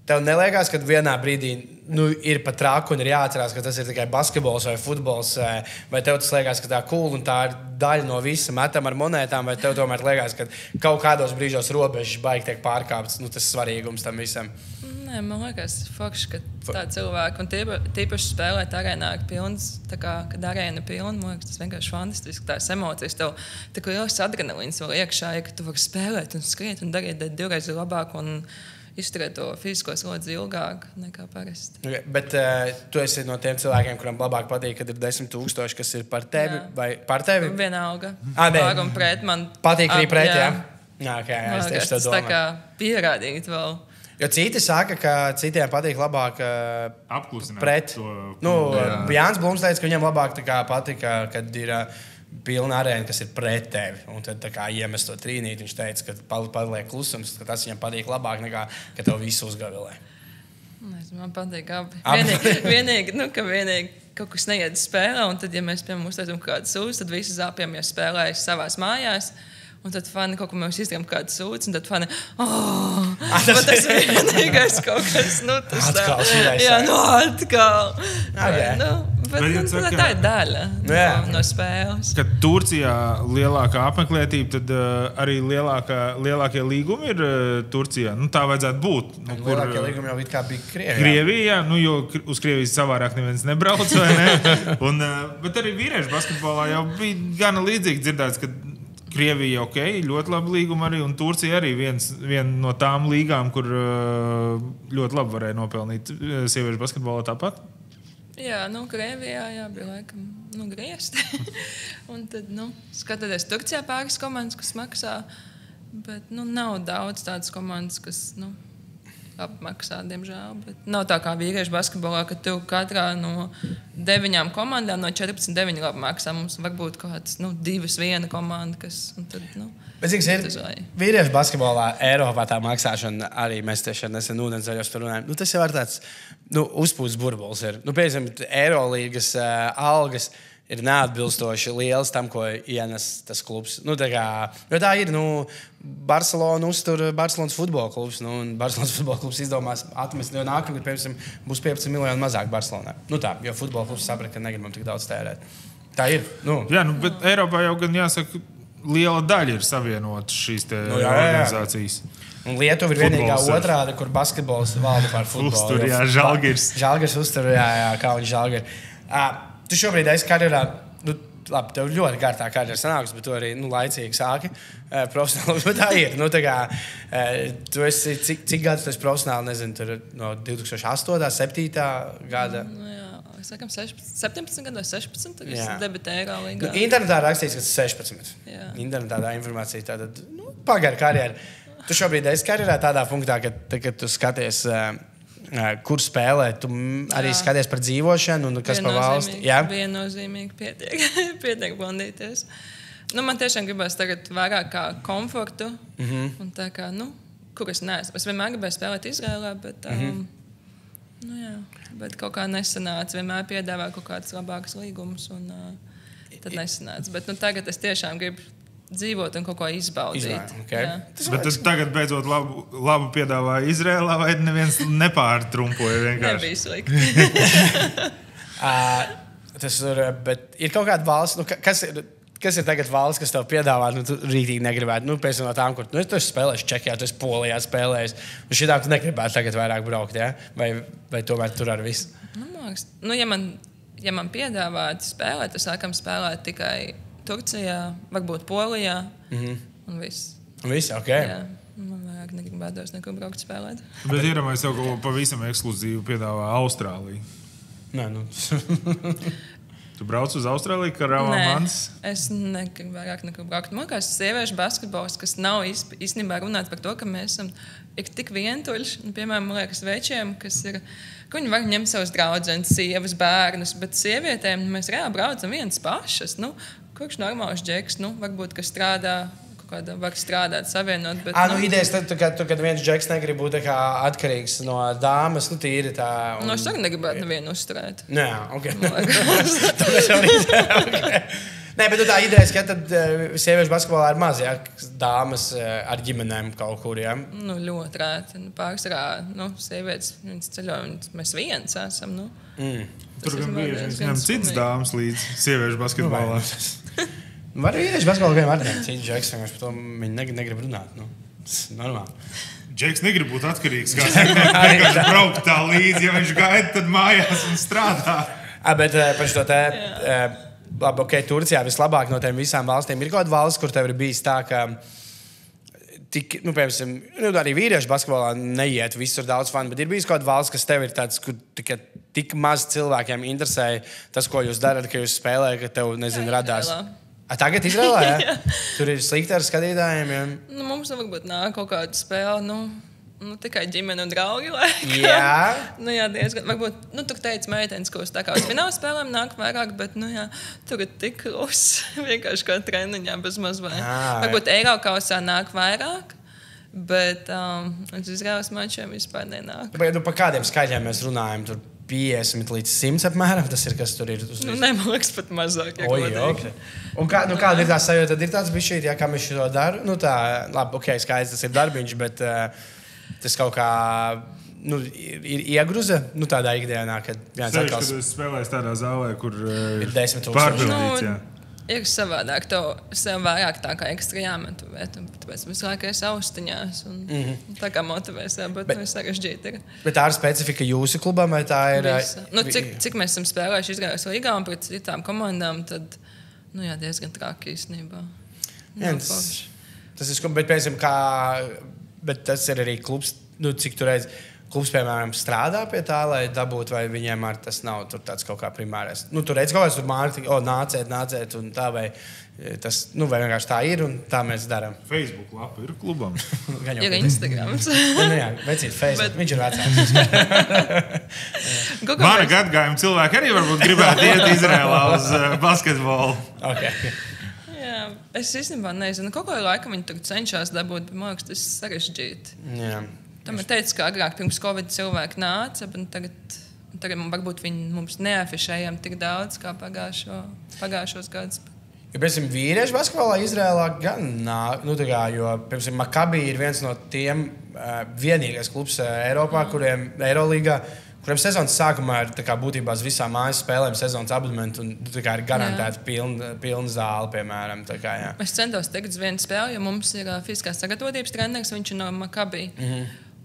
A: tev neliekas, ka vienā brīdī ir pat traku un ir jāatcerās, ka tas ir tikai basketbols vai futbols, vai tev tas liekas, ka tā cool un tā ir daļa no visa metam ar monētām, vai tev tomēr liekas, ka kaut kādos brīžos robežas baigi tiek pārkāptas, tas svarīgums tam visam?
B: Nē, man liekas, faktiski, ka tā cilvēki, un tīpaši spēlēt arēnā ir pilns, tā kā, kad arēna ir pilna, man liekas, tas vienkārši fantastiski, tās emocijas, tev tik liels adrenalīns vēl iekšā, ja, ka tu vari spēlēt un skriet un darīt 2 reizi labāk, un izturēt to fizisko slodzi ilgāk nekā parasti.
A: Okay, bet tu esi no tiem cilvēkiem, kuriem labāk patīk, kad ir 10,000, kas ir par tevi vai par tevi?
B: Vienalga.
A: Pār
B: un pret man.
A: Patīk arī pret, jā? Jā, okay, es tieši tā domāju.
B: Tā kā pierādīt vēl.
A: Jo citi saka, ka citiem patīk labāk
C: apklusināt
A: pret. Jānis Blums teica, ka viņam labāk tā kā patika, kad ir pilna arēna, kas ir pret tevi. Un tad tā kā iemest to trīnīt, viņš teica, ka paliek klusums, ka tas viņam patīk labāk nekā, ka tev visu uzgavilē.
B: Man patīk abi. Vienīgi kaut kas neiet spēlē, un tad, ja mēs, piemēram, uztaisam kādu sūdzi, tad visi zāpjamies spēlējas savās mājās. Un tad fani kaut ko mēs izdarām kādu sūdzi, un tad fani, tas ir vienīgais kaut kas,
A: atkal šīrais.
B: Jā, atkal.
C: Bet
B: tā ir daļa no spēles.
C: Kad Turcijā lielākā apmeklētība, tad arī lielākie līgumi ir Turcijā. Tā vajadzētu būt.
A: Lielākie līgumi jau it kā bija Krievijā.
C: Krievijā, jo uz Krievijas savārāk neviens nebrauc, vai ne? Bet arī vīriešu basketbolā jau bija gana līdzīgi dzirdēts, ka Krievija ļoti labi līguma arī, un Turcija arī viena no tām līgām, kur ļoti labi varēja nopelnīt sieviešu basketbolā tāpat.
B: Jā, Krievijā bija laikam griezti. Un tad, skatoties Turcijā pāris komandas, kas maksā, bet nav daudz tādas komandas, kas apmaksā, diemžēl. Bet nav tā kā vīriešu basketbolā, ka tu katrā no 9 komandām no 14 9 labi maksā. Mums varbūt kāds 2-1 komanda, kas... Tad,
A: bet cik ir vīriešu basketbolā Eiropā tā maksāšana, arī mēs tieši nesen ūdenszaļos tur runājam. Tas jau ir tāds uzpūsts burbulis. Piemēram, Eirolīgas algas ir neatbilstoši liels tam, ko ienes tas klubs. Tā ir, Barcelona uztur Barcelonas futbola klubs, un Barcelonas futbola klubs izdomās atmest, jo nākamgad, piemēram, būs 15 miljoni mazāk Barcelonā. Jo futbola klubs saprata, ka negribam tik daudz tērēt. Tā ir.
C: Jā, bet Eiropā jau gan jāsaka, liela daļa ir savienotas šīs organizācijas.
A: Un Lietuva ir vienīgā otrāda, kur basketbols valda par futbolu.
C: Uztur, jā, Žalgiris.
A: Žalgiris uztur, jā, kā viņš Žalgiri. Tu šobrīd esi karjerā, labi, tev ļoti kārtā karjera sanāks, bet tu arī laicīgi sāki profesionāli. Bet tā ir. Tu esi, cik gadus tu esi profesionāli, nezinu, tur no 2008. 7. gada?
B: Sakam, 17 gadu vai 16, kad es debitēju Eirolīgā.
A: Internetā rakstīts, ka tas 16.
B: Jā.
A: Internetā tā informācija tātad, pagara karjera. Tu šobrīd esi karjerā tādā punktā, ka tu skaties... kur spēlē, tu arī skaties par dzīvošanu un kas par valsti.
B: Viennozīmīgi pietiek blandīties. Man tiešām gribas tagad vairāk kā komfortu. Un tā kā, kur es neesmu. Es vienmēr gribēju spēlēt Izrēlā, bet, bet kaut kā nesanāca. Vienmēr piedāvā kaut kādas labākas līgumus un tad nesanāca. Bet tagad es tiešām gribu dzīvot un kaut ko izbaudīt.
A: Okay.
C: Bet tas tagad beidzot labu piedāvāja Izrēlā, vai neviens nepārtrumpoja vienkārši?
B: Nebija slikti.
A: Tas bet ir kaut kāda valsts, kas ir tagad valsts, kas tev piedāvā, tu rītīgi negribētu, pēc no tām, kur tu esi spēlējis Čehijā, tu esi Polijā spēlējis, un šitā tu negribētu tagad vairāk braukt, ja? Vai tomēr tur ar visu? Ja man piedāvātu spēlēt, es sākam spēlēt tikai Turcijā, varbūt Polijā, un viss. Un viss, ok.
B: Jā, man vajag negribētos nekur braukt spēlēt.
C: Bet iedomājies tev, ko pavisam ekskluzīvu piedāvā Austrālija.
A: Nē,
C: Tu brauc uz Austrāliju, Karavā mans?
B: Nē, es negribu vairāk nekur braukt. Man kāds sieviešu basketbols, kas nav īstenībā runāt par to, ka mēs esam tik vientuļši. Piemēram, man liekas, večiem, kas ir... ka viņi var ņemt savus draudzenes, sievas, bērnus, bet sievietēm mēs reāli braucam vienas pašas. Kurš normāls džeks, varbūt, kas strādā, var strādāt, savienot. Bet,
A: idejas, kad viens džeks negrib būt atkarīgs no dāmas, tīri tā. Un...
B: es arī negribētu nevienu uzturēt.
A: Jā, ok. Nē, bet tā ideja, ka tad sieviešu basketbolā ir maz, dāmas ar ģimenēm kaut kur, jā?
B: Ļoti rēti. Pārsvarā, sievietes, viņas ceļo, mēs viens esam,
C: Tur gan bieži viņam cits dāmas līdz sieviešu basketbolā.
A: Var vīrieši basketbolā gan var ņemt cits džeks, par to viņi negrib runāt. Normāli.
C: Džeks negrib būt atkarīgs, kā vienkārši braukt tā līdzi, ja viņš gaida, tad mājās un strādā.
A: Bet par šo te, labi, Turcijā vislabāk no tiem visām valstīm ir kaut kāda valsts, kur tev ir bijis tā, ka tik, piemēram, arī vīriešu basketbolā neiet visur daudz fanu, bet ir bijis kaut kāda valsts, kas tev ir tāds, kur tik maz cilvēkiem interesē tas, ko jūs darat, ka jūs spēlējat, ka tev, nezinu, radās. Tagad Izrēlā, jā? Tur ir slikti ar skatītājiem, jā?
B: Mums varbūt nāk kaut kāda spēle, tikai ģimene un draugi.
A: Jā.
B: Jā, diezgan. Varbūt, tur teica meitenes, ka uz tā kā uz fināla spēlēm nāk vairāk, bet, tur ir tik klusi. Vienkārši kā treniņā bez mazvai. Varbūt Eirokausā nāk vairāk, bet uz Izraēlas mačiem vispār nenāk.
A: Par kādiem skaļiem mēs runājam? Tur 50 līdz 100 apmēram, tas ir, kas tur ir.
B: Man liekas, pat mazāk.
A: Okay. Un kāda ir tā sajūta? Tad ir tāds bišķīt, kā mēs šo daru. Labi, skaidrs, tas ir darbiņš, bet tas kaut kā ir iegruza tādā ikdienā, kad viens
C: atkal... Kad es spēlēju tādā zālē, kur
A: ir 10,000
C: pārpildīts,
B: ir savādāk, tev sev vairāk tā kā ekstra jāmotivē, tāpēc visu laiku esi austiņās un tā kā motivē sev, bet sarežģīti ir.
A: Bet tā ir specifika jūsu klubam, vai tā ir?
B: Cik mēs esam spēlējuši Izraēlas līgā un pret citām komandām, tad, diezgan traki īstenībā.
A: Tas ir, bet, piemēram, bet tas ir arī klubs, cik tu redzi, klubs, piemēram, strādā pie tā, lai dabūtu, vai viņiem ar tas nav tur tāds kaut kā primārais. Tu redzi kaut kāds tur mārketingu, nāciet, un tā, vai tas, vai vienkārši tā ir, un tā mēs darām.
C: Facebook lapa ir klubam.
B: Ir Instagrams.
A: Jā, vecīt Facebook, viņš ir vecāks.
C: Mana gadgājuma cilvēki arī varbūt gribētu iet Izrēlā uz basketbolu.
A: Okay.
B: Jā, es īstenībā nezinu, kaut kādā laikā viņi tur cenšas dabūt, bet man liekas, tas ir sarežģīti.
A: Jā.
B: Tam ir teicis, ka agrāk pirms Covid cilvēki nāca, bet tagad varbūt viņi mums neafišējam tik daudz kā pagājušos gadus.
A: Ja, piemēram, vīriešu basketbolā Izrēlā gan nāk, jo, piemēram, Maccabi ir viens no tiem vienīgais klubs Eiropā, kuriem Eirolīgā, kuriem sezonas sākumā ir būtībā uz visām mājas spēlēm sezonas abonementu un ir garantēta pilna zāle, piemēram.
B: Es centos tikt uz vienu spēli, jo mums ir fiziskās sagatavotības treneris, viņš ir no Maccabi.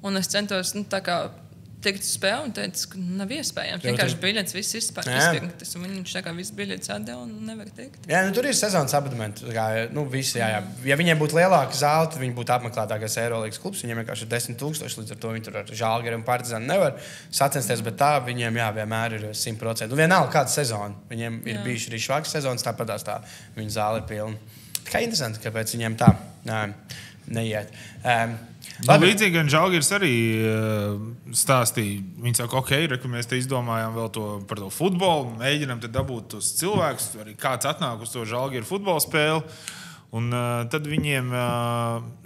B: Un es centos tikt uz spēli un teicu, ka nav iespējams. Vienkārši biļetes viss izpirktas, un viņš visu biļetes atdeva un nevar tikt.
A: Jā, tur ir sezonas abonementi. Visi, jā. Ja viņiem būtu lielāka zāle, tad viņi būtu apmeklētākais Eirolīgas klubs. Viņiem vienkārši ir 10,000, līdz ar to viņi tur ar Žalgiru un Partizānu nevar sacensties, bet tā viņiem vienmēr ir 100%. Un vienalga kāda sezona. Viņiem ir bijuši arī švākas sezonas, tāpat tā viņa zāle ir pilna. Kā interesanti, kāpēc viņiem tā neiet.
C: Līdzīgi gan Žalgiris arī stāstīja. Viņi saka, ka mēs te izdomājām vēl par to futbolu, mēģinām te dabūt tos cilvēkus, arī kāds atnāk uz to Žalgiru futbola spēli. Un tad viņiem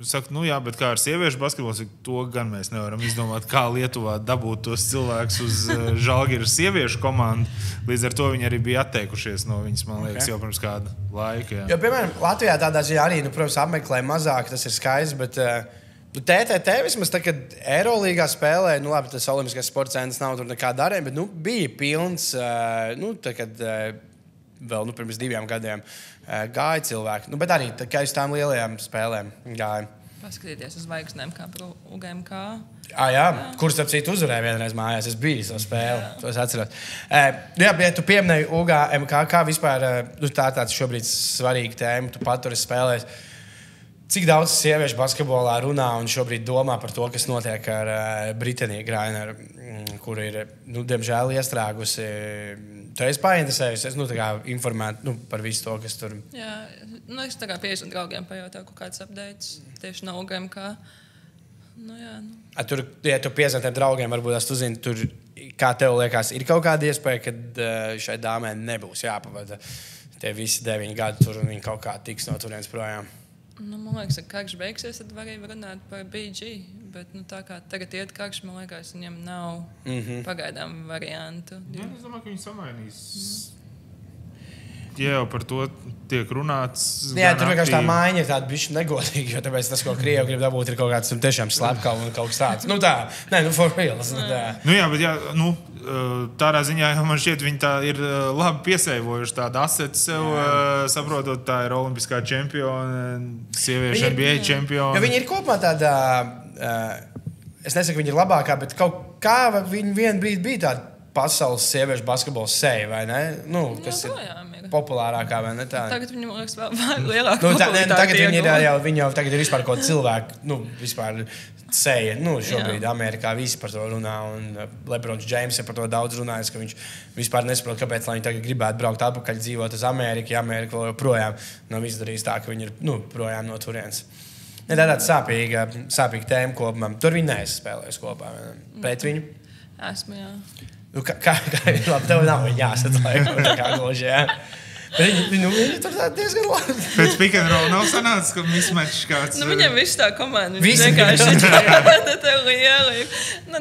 C: saka, bet kā ar sieviešu basketbolu, to gan mēs nevaram izdomāt, kā Lietuvā dabūt tos cilvēkus uz Žalgiru sieviešu komandu. Līdz ar to viņi arī bija atteikušies no viņas, man liekas, jau pirms kāda laika. Jā.
A: Jo, piemēram, Latvijā tādā ziņā arī, protams, apmeklē mazāk, tas ir skaists, bet TTT vismaz tā, kad Eirolīgā spēlē, labi, tas Olimpiskais sporta centrs nav tur nekā darēm, bet bija pilns, tā, kad vēl pirms 2 gadiem gāja cilvēki. Bet arī kā uz tām lielajām spēlēm gāja.
B: Paskatīties uz zvaigznēm kā par UGMK.
A: Jā, kurš starp citu uzvarēja vienreiz mājās. Es biju to spēli, to es atceros. Ja tu pieminēji UGMK, kā vispār, tā ir tāds šobrīd svarīga tēma, tu pat tur esi spēlējis. Cik daudz sieviešu basketbolā runā un šobrīd domā par to, kas notiek ar Britaniju Graineru, kur ir, diemžēl, iestrēgusi. Tu esi painteresējusies, informēt par visu to, kas tur...
B: Jā, es pieeju un draugiem pajautāju, kaut kāds updates tieši no UGMK.
A: Tur, ja tu piezvanīji draugiem, varbūt tu zini, tur, kā tev liekas, ir kaut kāda iespēja, ka šai dāmai nebūs jāpavada tie visi 9 gadi tur un viņi kaut kā tiks no turienes projām.
B: Man liekas, ka karš beigsies, tad var arī runāt par BG. Bet tā kā tagad iet karš, man liekas, viņam nav pagaidām variantu.
C: Jā, es domāju, ka viņi samainīs. Ja jau par to tiek runāts.
A: Jā, tur vienkārši tā maiņa ir tāda bišķi negodīga, jo tāpēc tas, ko Krievi grib dabūt, ir kaut kāds tiešām slepkavs un kaut kas tāds. For real.
C: Tādā ziņā man šķiet, viņi tā ir labi piesaivojuši tādu asetu sev, saprotot, tā ir olimpiskā čempiona, sieviešu NBA čempiona.
A: Jo viņi ir kopumā tādā, es nesaku, viņi ir labākā, bet kaut kā viņi vienu brīdi bija tādi pasaules sieviešu basketbola seja, vai ne? Nu, kas ir populārākā, vai ne tā?
B: Tagad viņam liekas vēl lielāka.
A: Tagad viņi jau tagad ir vispār kaut cilvēku, vispār seja. Šobrīd Amerikā visi par to runā, un Lebrons Džeims ir par to daudz runājis, ka viņš vispār nesaprot, kāpēc viņi tagad gribētu braukt atpakaļ, dzīvot uz Ameriku, ja Amerika vēl joprojām nav izdarījis tā, ka viņi ir projām no turienes. Tā ir tāda sāpīga tēma kopumā. Tur viņi neizspēlējas kopā. Pret viņu?
B: Esmu, jā.
A: Kā labi, tev nav viņa jāsadlaika, kā gluži, jā. Viņi tur diezgan labi.
C: Pēc pick and roll nav sanācis, ka mismatch kāds...
B: Viņam viss tā komanda.
A: Visi
B: vienkārši tev lieli.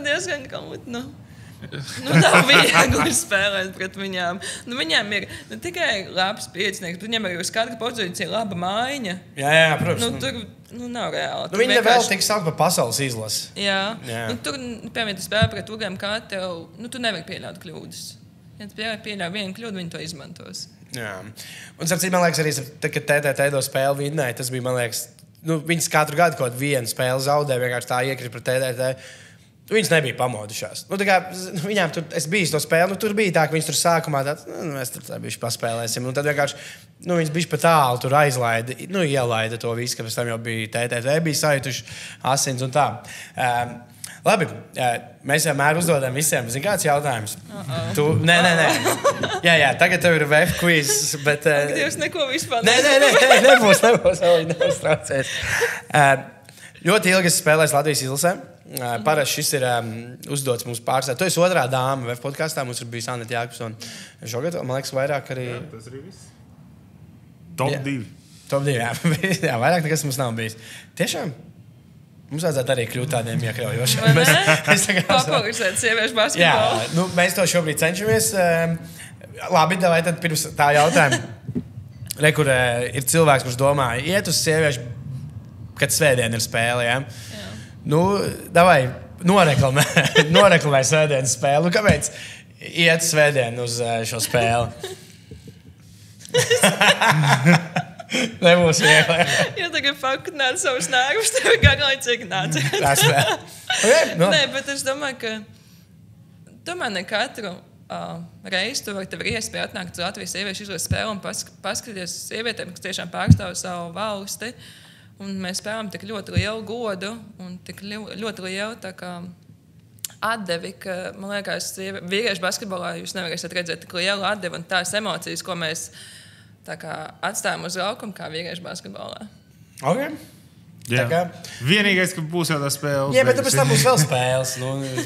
B: Diezgan kaut, nav viegli spēlēt pret viņām. Viņām ir ne tikai labs piecinieks, bet viņam arī uz katra pozīcija laba mājiņa.
A: Jā, protams.
B: Tur nav reāli.
A: Viņi vēl tik saukt par pasaules izlasi.
B: Jā. Tur, piemēram, tu spēlē pret Ugiem, kā tev, tu nevari pieļaut kļūdas. Ja tu pieļauj vienu kļūdu, viņi to izmantos.
A: Jā. Un, sapcīt, man liekas, arī, kad TTT do spēli vinnēja, tas bija, man liekas, viņas katru gadu kaut vienu spēli zaudē, vienkārši tā iekrīt pret TTT. Viņas nebija pamodušās. Viņām tur, es biju to spēli, tur bija tā, ka viņas tur sākumā mēs tur bišķi paspēlēsim. Un tad vienkārši, viņas bišķi pa tālu tur aizlaida, ielaida to visu, ka pēc tam jau bija TTT, bija sajutuši asins un tā. Labi, mēs vienmēr uzdodam visiem, zin kāds jautājums? Nē. Jā, tagad tev ir VF quiz, bet...
B: Dievs, neko vispār
A: nebūs, nebūs traucēs. Ļoti ilgi es spēlēju Latvijas izlasē. Parasti šis ir uzdots mums pārstāvēt. Tu esi otrā dāma VF podkastā, mums ir bijis Aneta Jākapsona. Šogad, man liekas, vairāk arī...
C: Jā, tas arī viss. Top 2.
A: Top 2, jā, vairāk nekas mums nav bijis. Tiešām? Mums vajadzētu arī kļūt tādiem iekļaujošiem.
B: Popularizēt sieviešu basketbolu.
A: Jā, mēs to šobrīd cenšamies. Labi, vai tad pirms tā jautājuma. Kur ir cilvēks, kurš domā, iet uz sieviešu, kad svētdien ir spēle, jā? Davai, noreklamē svētdienas spēli. Kāpēc iet svētdien uz šo spēli? Nebūs viegli.
B: Ja tagad faktināt savus nāgus, tev garlaicīgi nāciet.
A: Tā spēle.
B: Nē, bet es domāju, ka ne katru reizi tu tev ir iespēja atnākt uz Latvijas sieviešu izlases spēli un paskatīties uz sievietēm, kas tiešām pārstāv savu valsti. Un mēs spēlējam tik ļoti lielu godu un tik ļoti lielu tā kā atdevi, ka, man liekas, vīriešu basketbolā jūs nevarēsiet redzēt tik lielu atdevi un tās emocijas, ko mēs tā kā atstājam uz laukuma, kā vīriešu basketbolā.
A: Okay.
C: Vienīgais, ka būs jau tā spēle.
A: Jā, bet pēc tam būs vēl spēles.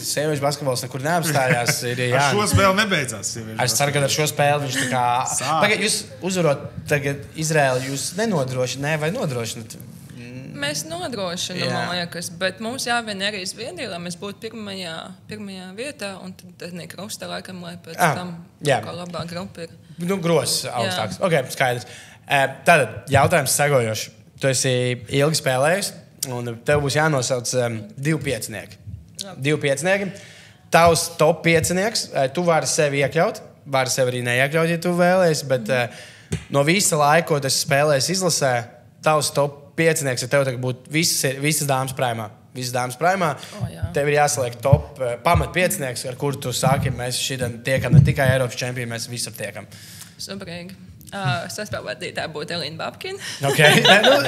A: Sieviešu basketbols nekur neapstājās.
C: Ar šo spēli nebeidzās.
A: Es ceru, ka ar šo spēli viņš tā kā... Pagad, jūs uzvarot tagad Izraēlu, jūs nenodrošināt vai nodrošināt?
B: Mēs nodrošinām, man liekas, bet mums jāvien arī izviedī, lai mēs būtu pirmajā vietā, un tad nekrusta laikam, lai pēc tam kā labā grupa ir.
A: Gross augstāks. Ok, skaidrs. Tātad, jautājums segojoši. Tu esi ilgi spēlējis, un tev būs jānosauc 2 piecinieki. 2 piecinieki. Tavs top piecinieks, tu vari sevi iekļaut, vari sevi arī neiekļaut, ja tu vēlies, bet no visa laika, ko tu spēlēs izlasē, tavs top piecinieks, ja tev tagad būtu visas dāmas prēmā. Visas dāmas prēmā. Tev ir jāsaliek top pamat piecinieks, ar kuru tu sāki, mēs šodien tiekam ne tikai Eiropas čempioni, mēs visur tiekam.
B: Superīgi. Saspēlētītāja būtu Elīna Babkina.
A: Okay.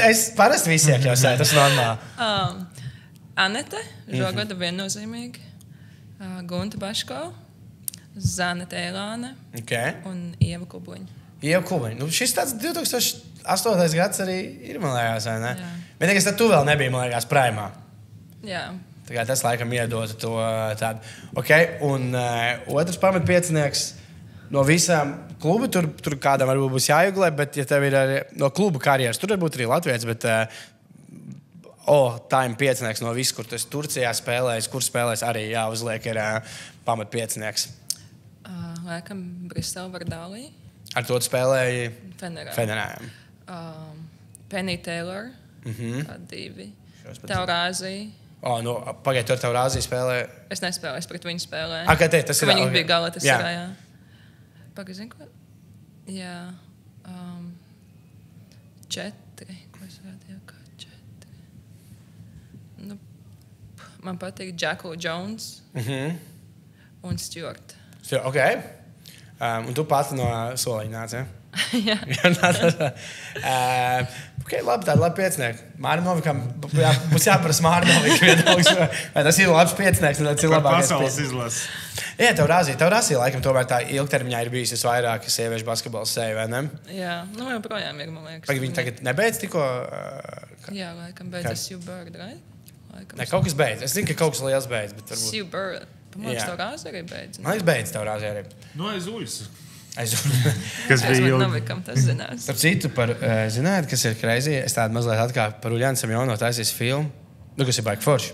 A: Es parasti visi iekļausēju, tas normāli.
B: Anete, žogada viennozīmīgi. Gunta Baško, Zana Tēlāne un Ieva Kubuņa.
A: Ieva Kubuņa. Šis tāds 2008. gads arī ir, man liekas, vai ne? Bet tad tu vēl nebija, man liekas, prēmā.
B: Jā.
A: Tā kā tas laikam iedota to tādu. Okay. Un otrs pamat piecinieks. No visām klubu tur kādam varbūt būs jāiegulē, bet ja tev ir arī no klubu karjeras, tur varbūt arī Latvijas, bet time piecinieks no visu, kur tu esi Turcijā spēlējis, kur spēlējis arī jāuzliek ir pamat piecinieks.
B: Laikam Brisele Vardālī.
A: Ar to spēlēji
B: Fenerā. Penny Taylor, 2. Teorāzija.
A: Pagaid, tu ar Teorāziju spēlēji?
B: Es nespēlēju, es pret viņu spēlēju.
A: Tas ir.
B: Viņi bija Galatasarajā, jā. Pagaid, ko? Jā. 4. Ko es rādīju kā 4? Man patīk Jacko Jones un Stuart.
A: Okay. Un tu pati no soliņa nāc, ja?
B: Jā.
A: Okay, labi, tāda labi piecinieka. Māri Novikam, būs jāprasa Māri Novikam viedoklis, vai tas ir labs piecinieks, un tas ir labākais
C: pasaules izlases.
A: Jā, tev rāzīja, laikam, tomēr tā ilgtermiņā ir bijis visvairāk sieviešu basketbola seja, vai ne?
B: Jā, nu joprojām ir, man liekas.
A: Vai viņi tagad nebeidz tikko?
B: Jā, laikam beidzas Sue Bird, right?
A: Ne, kaut kas beidz. Es zinu, ka kaut kas liels beidz, bet varbūt...
B: Sue Bird. Man liekas, tev rāzi arī beidz.
A: Man liekas, beidz tev rāzi arī.
C: No aiz uļas.
B: Kas bija ilgi? Novikam, tas zinās.
A: Starp citu, zināt, kas ir crazy? Es tādu mazliet atkal par Uljānu Semjonovu taisīju filmu, kas ir baigi forši.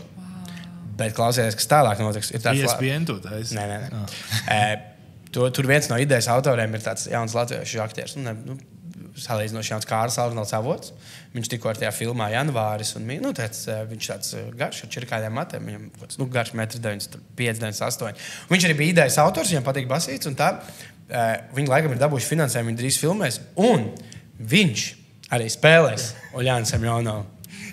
A: Bet klausieties, kas tālāk notiks.
C: ESPN to taisīja?
A: Nē. Tur viens no idejas autoriem ir tāds jauns latviešu aktieris. Salīdzinoši jauns Kārlis Alvināls Avots. Viņš tikko ar tajā filmā janvāris. Viņš tāds garš ar čirkādiem matiem. Viņam garš 1,95 m, 98. Viņš arī bija idejas autors, viņam patīk basīts. Viņi laikam ir dabūjuši finansējumu, viņi drīz filmēs. Un viņš arī spēlēs Uljānu Semjonovu.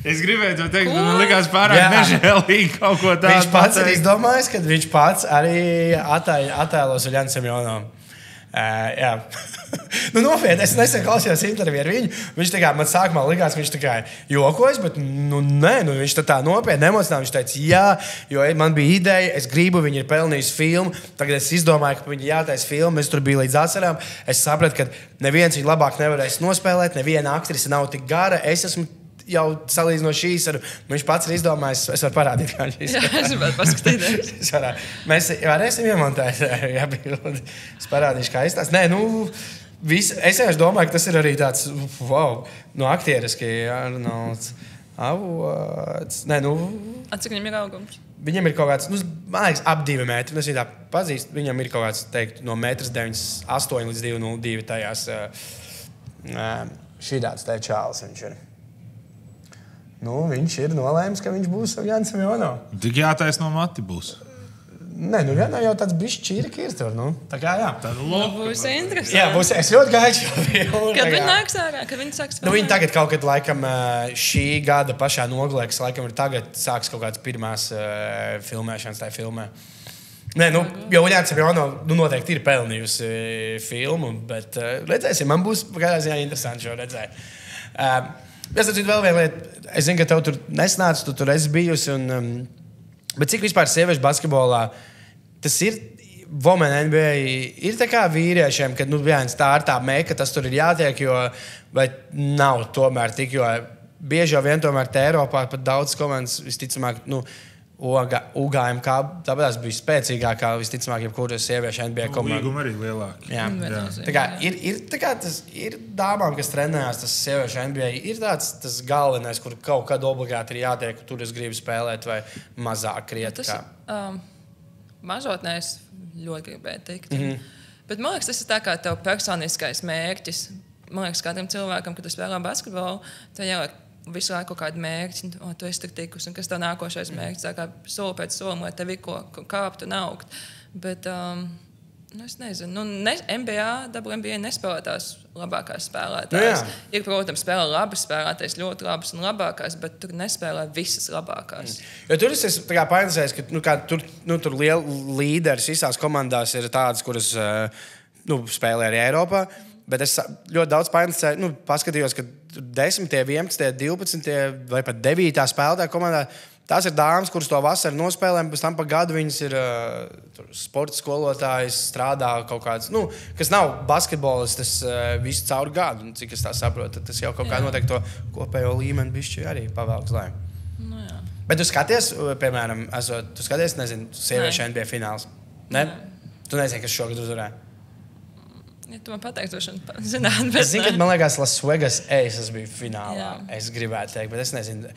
C: Es gribēju to teikt, bet man likās pārāk nežēlīgi kaut ko tādu.
A: Viņš pats ir izdomājis, ka viņš pats arī attēlos Uljānu Semjonovu. Jā. Nopietni, es nesen klausījos interviju ar viņu. Viņš man sākumā likās, ka viņš jokojas, bet viņš tā nopietni emocionāli. Viņš teica, jā, jo man bija ideja, es gribu, viņi ir pelnījusi filmu. Tagad es izdomāju, ka viņi jātaisa filmu. Es tur biju līdz asarām. Es sapratu, ka neviens viņu labāk nevarēs nospēlēt, neviena aktrise nav tik gara. Es esmu jau salīdzinoši šīs, viņš pats ir izdomājis, es varu parādīt, kā viņš
B: izdomājis. Jā, es varu paskatīties.
A: Mēs varēsim iemontēt, jā, bildi. Es parādīšu, kā izstāst. Nē, es vienkārši domāju, ka tas ir arī tāds, aktieriski, Arnolds Avots. Nē,
B: Cik viņam ir augums?
A: Viņam ir kaut kāds, man liekas, ap 2 metri. Es viņu tā pazīstu. Viņam ir kaut kāds, teikt, no 1,98 līdz 2,02 tajās šīdāds te čāls viņš ir. Viņš ir nolēmis, ka viņš būs Uljāns Semjonovs.
C: Tik jātais no mati būs.
A: Nē, vienā jau tāds bišķi čīrki ir tur. Tā kā jā.
B: Būs interesanti.
A: Jā, es ļoti gaidu šo filmu.
B: Kad viņi nāks ārā, kad viņi sāks filmēt?
A: Viņi tagad kaut kad, laikam, šī gada pašā nogalē, kas, laikam, ir tagad sāks kaut kādas pirmās filmēšanas tajā filmē. Nē, jo Uljāna Semjonova noteikti ir pelnījusi filmu, bet redzēsim, man būs kādā ziņā interesanti šo redzēt. Es atceros vēl vienu lietu. Es zinu, ka tev tur nesnāca, tu tur esi bijusi. Bet cik vispār sieviešu basketbolā tas ir? Women NBA ir tā kā vīriešiem, ka tā ir tā meka, tas tur ir jātiek, vai nav tomēr tik, jo bieži jau vien tomēr te Eiropā pat daudz komandas visticamāk, UGMK, tāpēc bija spēcīgākā visticamāk, jebkuras sieviešu NBA komanda.
C: Līguma arī lielāka.
A: Jā. Tā kā ir dāmām, kas trenējās, tas sieviešu NBA, ir tas galvenais, kur kaut kad obligāti ir jātiek, tur es gribu spēlēt, vai mazāk krieti.
B: Mažotnē es ļoti gribēju teikt. Bet man liekas, tas ir tā kā tev personiskais mērķis. Man liekas, kādam cilvēkam, kad tu spēlē basketbolu, tev jāliek visu laiku kaut kādu mērķi, tu esi tik tikus, un kas tev nākošais mērķis, tā kā soli pēc solim, lai tev ir ko kāpt un augt. Bet, es nezinu, NBA, WNBA nespēlē tās labākās spēlētājas. Ir, protams, spēlē labas spēlētājas, ļoti labas un labākās, bet tur nespēlē visas labākās.
A: Jo tur es painteresējos, ka tur liela līderis visās komandās ir tādas, kuras spēlē arī Eiropā. Bet es ļoti daudz paskatījos, ka 10, 11, 12 vai pat 9 spēlētāju komandā tās ir dāmas, kuras to vasaru nospēlē, pēc tam pa gadu viņas ir sporta skolotājs, strādā kaut kāds, kas nav basketbolis, tas visu caur gadu, cik es tā saprotu. Tas jau kaut kā noteikti to kopējo līmeni bišķi arī pavēlks lēm. Bet tu skaties, piemēram, nezinu, sieviešu NBA fināls? Ne? Tu nezini, kas šogad uzvarēja?
B: Ja tu man pateiksi, zināt, bet
A: es zinu, ka man liekas, Las Vegas Aces bija finālā. Jā. Es gribētu teikt, bet es nezinu,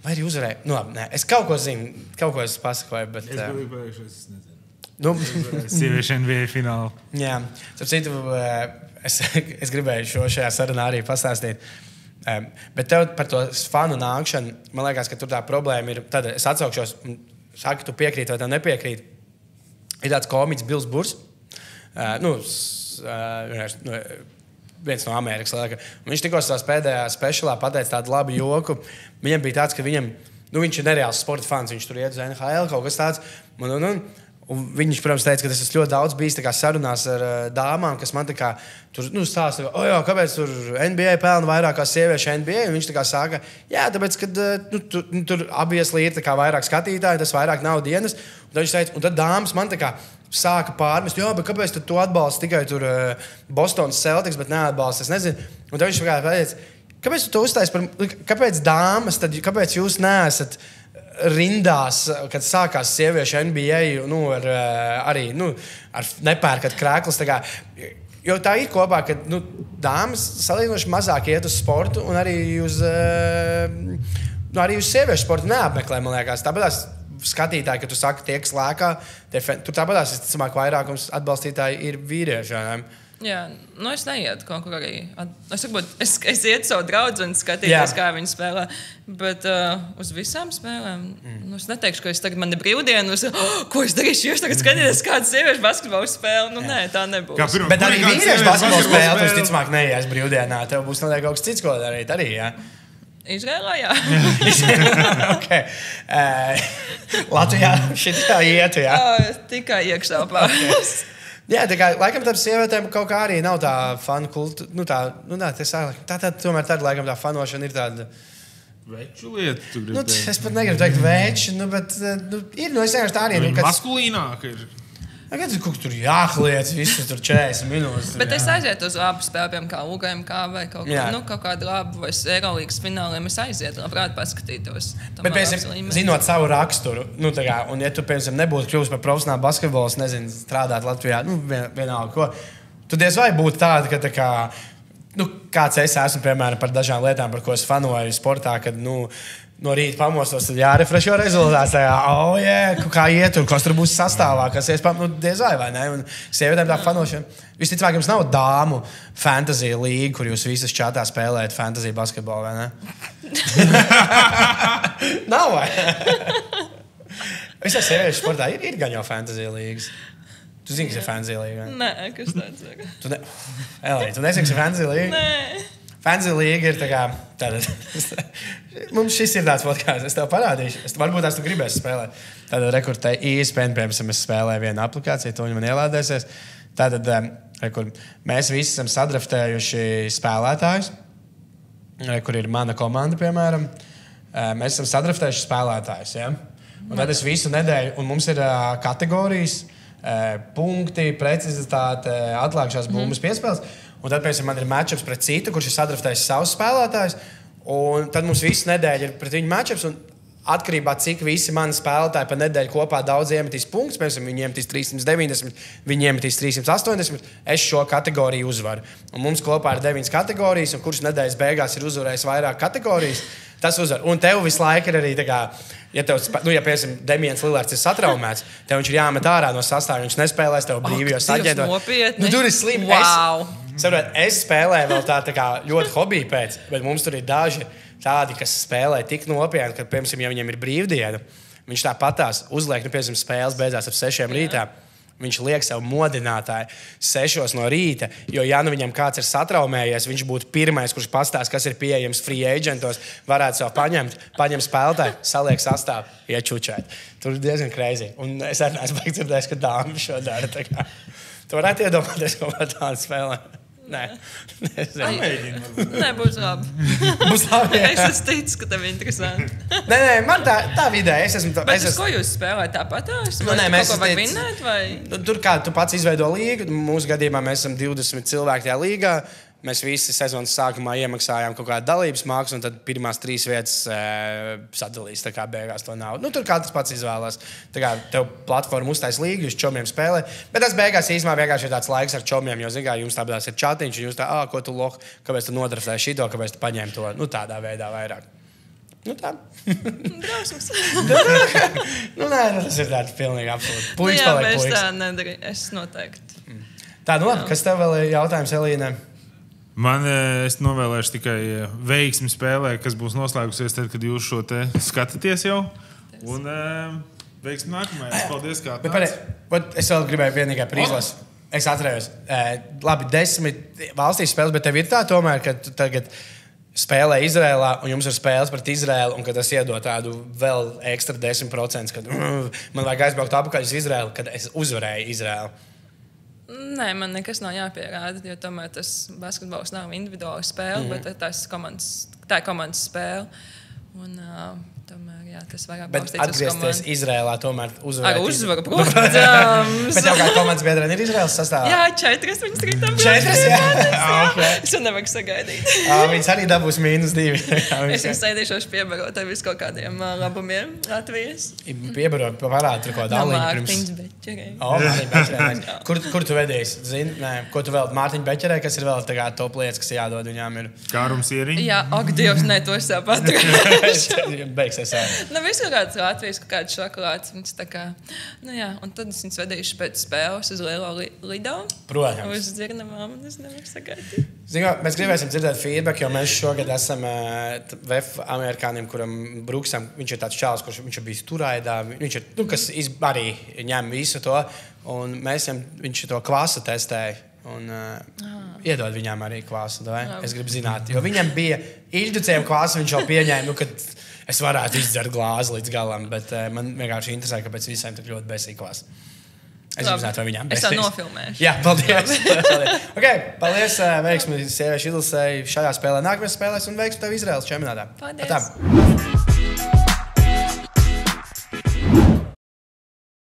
A: vai arī uzvarēja. Nē, es kaut ko zinu, kaut ko es pasakoju, bet...
C: Es biju pēkšņi, es nezinu. Sieviešu NBA finālu.
A: Jā, starp citu, es gribēju šajā sarunā arī pastāstīt. Bet tev par to fanu nākšanu, man liekas, ka tur tā problēma ir, tad es atsaukšos, saka, tu piekrīt vai tev nepiekrīt. Ir tāds komiķis Bills Burs. Viens no Amerikas. Viņš tikko savā pēdējā speciālā pateica tādu labu joku. Viņam bija tāds, ka viņš ir nereāls sporta fans. Viņš tur iet uz NHL, kaut kas tāds. Un viņš, protams, teica, ka tas ir ļoti daudz bijis sarunās ar dāmām, kas man tur stāsta, kāpēc tur NBA pelna vairāk kā sieviešu NBA. Un viņš saka, jā, tāpēc, ka tur abiesli ir vairāk skatītāji, tas vairāk nav dienas. Un tad viņš teica, un tad dāmas man sāka pārmest, bet kāpēc tu atbalsti tikai tur Bostonas Celtics, bet neatbalsti, es nezinu. Un tad viņš teica, kāpēc tu to uztaisi par, kāpēc dāmas, tad kāpēc jūs neesat rindās, kad sākās sieviešu NBA, ar nepērkat krēklus. Jo tā ir kopā, ka dāmas salīdzinoši mazāk iet uz sportu un arī uz sieviešu sportu neapmeklē, man liekas. Tāpēc skatītāji, kad tu saki, tie, kas lēkā, tur tāpēc, es ticamāk, vairākums atbalstītāji ir vīrieši.
B: Jā, es neietu kaut kur arī. Es ietu savu draugu un skatīties, kā viņi spēlē. Bet uz visām spēlēm es neteikšu, ka man ir brīvdienas. Ko es darīšu? Jūs tagad skatieties, kāda sieviešu basketbola spēle. Nē, tā nebūs.
A: Bet arī vīriešu basketbola spēle, tu ticamāk neies brīvdienā. Tev būs noteikti kaut kas cits, ko darīt arī. Jā.
B: Izrēlā, jā.
A: Okay. Latvijā šitā ietu, jā.
B: Tikai iekšā pārējās.
A: Jā, laikam tam sievietēm kaut kā arī nav tā fanu kultūra. Tā tomēr tāda, laikam, tā fanošana ir tāda.
C: Veču lieta,
A: es pat negribu teikt veču, bet ir, es vienkārši tā arī.
C: Maskulīnāk ir.
A: Kad tur jākliec, visu tur 40 minūtes.
B: Bet es aizietu uz labu spēlēm, kā UGMK vai kaut kādu labu vai Eirolīgas fināliem. Es aizietu, labprāt, paskatītos.
A: Bet, piemēram, zinot savu raksturu, un ja tu, piemēram, nebūtu kļuvis par profesionālu basketbolu, nezinu, strādāt Latvijā, vienalga ko, tu diez vai būtu tāda, ka kāds es esmu, piemēram, par dažām lietām, par ko es fanoju sportā, kad, no rīta pamostos, tad jārefrešo rezultāts. Kā iet, un kas tur būs sastāvā, kas diez vai ne? Un sievietēm tā fanošana. Visticamāk, jums nav dāmu fantasy līga, kur jūs visas čatā spēlējat fantasy basketbolu, vai ne? Nav, vai? Visā sieviešu sportā ir gan jau fantasy līgas. Tu zini, kas ir fantasy līga?
B: Nē, kas tāds ir?
A: Tu nesaki, kas ir fantasy līga?
B: Nē.
A: Fantasy līga ir tāda. Mums šis ir tāds podkāsts, es tev parādīšu. Varbūt tās tu gribēsi spēlēt. Tātad rekurtē ESPN, piemēram, es spēlēju vienu aplikāciju, to viņi man ielādēsies. Tātad mēs visi esam sadraftējuši spēlētājus, kur ir mana komanda, piemēram. Mēs esam sadraftējuši spēlētājus, ja? Un tad es visu nedēļu, un mums ir kategorijas, punkti, precizitāte, atlākšās bumbas piespēles. Un tad, piemēram, man ir matchups pret citu, kurš ir sadraftējis savus spēlētājus. Un tad mums visu nedēļu ir pret viņu matchups. Un atkarībā cik visi mani spēlētāji pa nedēļu kopā daudz iemetīs punktus, piemēram, viņi iemetīs 390, viņi iemetīs 380, es šo kategoriju uzvaru. Un mums kopā ir 9 kategorijas, un kurš nedēļas beigās ir uzvarējis vairāk kategorijas, tas uzvar. Un tev visu laiku ir arī tā kā, ja piemēram, Demians Lillards ir satraumēts, tev viņš ir jāmet ārā no sastāvja, viņš nespēlēs tev brīvajos saģēdos.
B: Tur
A: ir slim.
B: Wow.
A: Es spēlēju vēl tā kā ļoti hobiju pēc, bet mums tur ir daži tādi, kas spēlē tik nopietni, ka, piemēram, ja viņiem ir brīvdiena, viņš tāpatās uzliek, piemēram, spēles beidzās ap 6 rītā. Viņš liek sev modinātāju 6 no rīta, jo, ja viņam kāds ir satraumējies, viņš būtu pirmais, kurš pastāsta, kas ir pieejams free agentos, varētu sev paņemt spēlētāju, saliek sastāvu, iečučēt. Tur ir diezgan crazy. Un es arī neesmu dzirdējis, ka dāmas šo dara. Tu varētu iedomāties, ko par tādu spēlē. Nē,
B: būs labi.
A: Būs labi.
B: Es ticu, ka tev ir interesanti.
A: Nē, man tā vidē.
B: Ko jūs spēlējat tāpat?
A: Mēs
B: kaut ko var vinnēt?
A: Tur kā tu pats izveido līgu. Mūsu gadījumā mēs esam 20 cilvēki tajā līgā. Mēs visi sezonas sākumā iemaksājām kaut kādu dalības maksu, un tad pirmās 3 vietas sadalīs. Tā kā beigās to naudu. Tur katrs pats izvēlās. Tā kā tev platforma uztais līgu, jūs čomiem spēlē. Bet tas beigās īstenībā vienkārši ir tāds laiks ar čomiem, jo, zināmā, jums tāpēc ir čatiņš, un jūs tā, ko tu loh, kāpēc tu nodraftēji šito, kāpēc tu paņēmi to. Tādā veidā vairāk. Tā.
B: Drausmas.
A: Nē, tas ir tāds pilnīgi absolūti. Puiks paliek puiks.
B: Tā nedarīju. Es noteikti.
A: Tā, labi. Kas tev vēl ir jautājums, Elīne?
C: Es novēlēšu tikai veiksmi spēlē, kas būs noslēgusies tad, kad jūs šo te skatāties jau. Un veiksmi nākamajā. Paldies, kā tāds.
A: Es vēl gribēju vienīgai prīzlas. Es atcerējos. Labi, 10 valstīs spēles, bet tev ir tā tomēr, ka tu tagad spēlē Izrēlā, un jums ir spēles pret Izrēlu, un kad es iedodu tādu vēl ekstra 10%, kad man vajag aizbraukt atpakaļ uz Izrēlu, kad es uzvarēju Izrēlu.
B: Nē, man nekas nav jāpierāda, jo tomēr tas basketbols nav individuāla spēle, bet tā ir komandas spēle. Un, tomēr, jā, tas vairāk
A: bet atgriezties Izrēlā tomēr uzvarēt.
B: Ar uzvaru, protams.
A: Bet jau kā komandas biedrene ir Izrēlas sastāvā?
B: Jā, 4 viņas rītā.
A: 4, jā? Okay.
B: Es jau nevaru sagaidīt.
A: Viņas arī dabūs -2.
B: Es viņas sēdīšos piebarot ar visu kaut kādiem labumiem Latvijas.
A: Piebarot, parādi tur kaut kādu dalību
B: Mārtiņas Beķerē.
A: Mārtiņa Beķerē. Kur tu vedies? Zini, ko tu vēl Mārtiņa Beķerē, kas ir vēl tā kā top lietas, kas jādod viņām ir?
C: Kārums ieriņi?
B: Jā, ak, Dievs, ne, to es tāpat atradu.
A: Beigsies, jā.
B: Nu, visu kaut kāds Latvijas, kaut kāds šokolāds. Viņas tā kā, nu jā, un tad es viņas vedīšu pēc spēles uz Lielo Lido.
A: Protams.
B: Uz dzirnamām, un es nevaru sagaidīt.
A: Zinu, mēs gribēsim dzirdēt feedback, jo mēs šogad esam VF amerikānim, kuram Bruksam, viņš ir tāds čāls, kurš viņš ir bijis turaidā, viņš ir, kas arī ņem visu to, un viņš to kvasu testēja. Un iedod viņām arī kvāsu. Es gribu zināt, jo viņam bija Ilģucējiem kvāsu, viņš jau pieņēma, ka es varētu izdzert glāzi līdz galam, bet man vienkārši interesē, kāpēc visiem tik ļoti besīja kvāsu. Es gribu zināt, vai viņām besīs.
B: Es tā nofilmēšu.
A: Jā, paldies. Okay, paldies, veiksmi sieviešu izlasēji šajā spēlē. Nākamajās spēlēs un veiksmi tev Izraēlas čempionātā.
B: Paldies.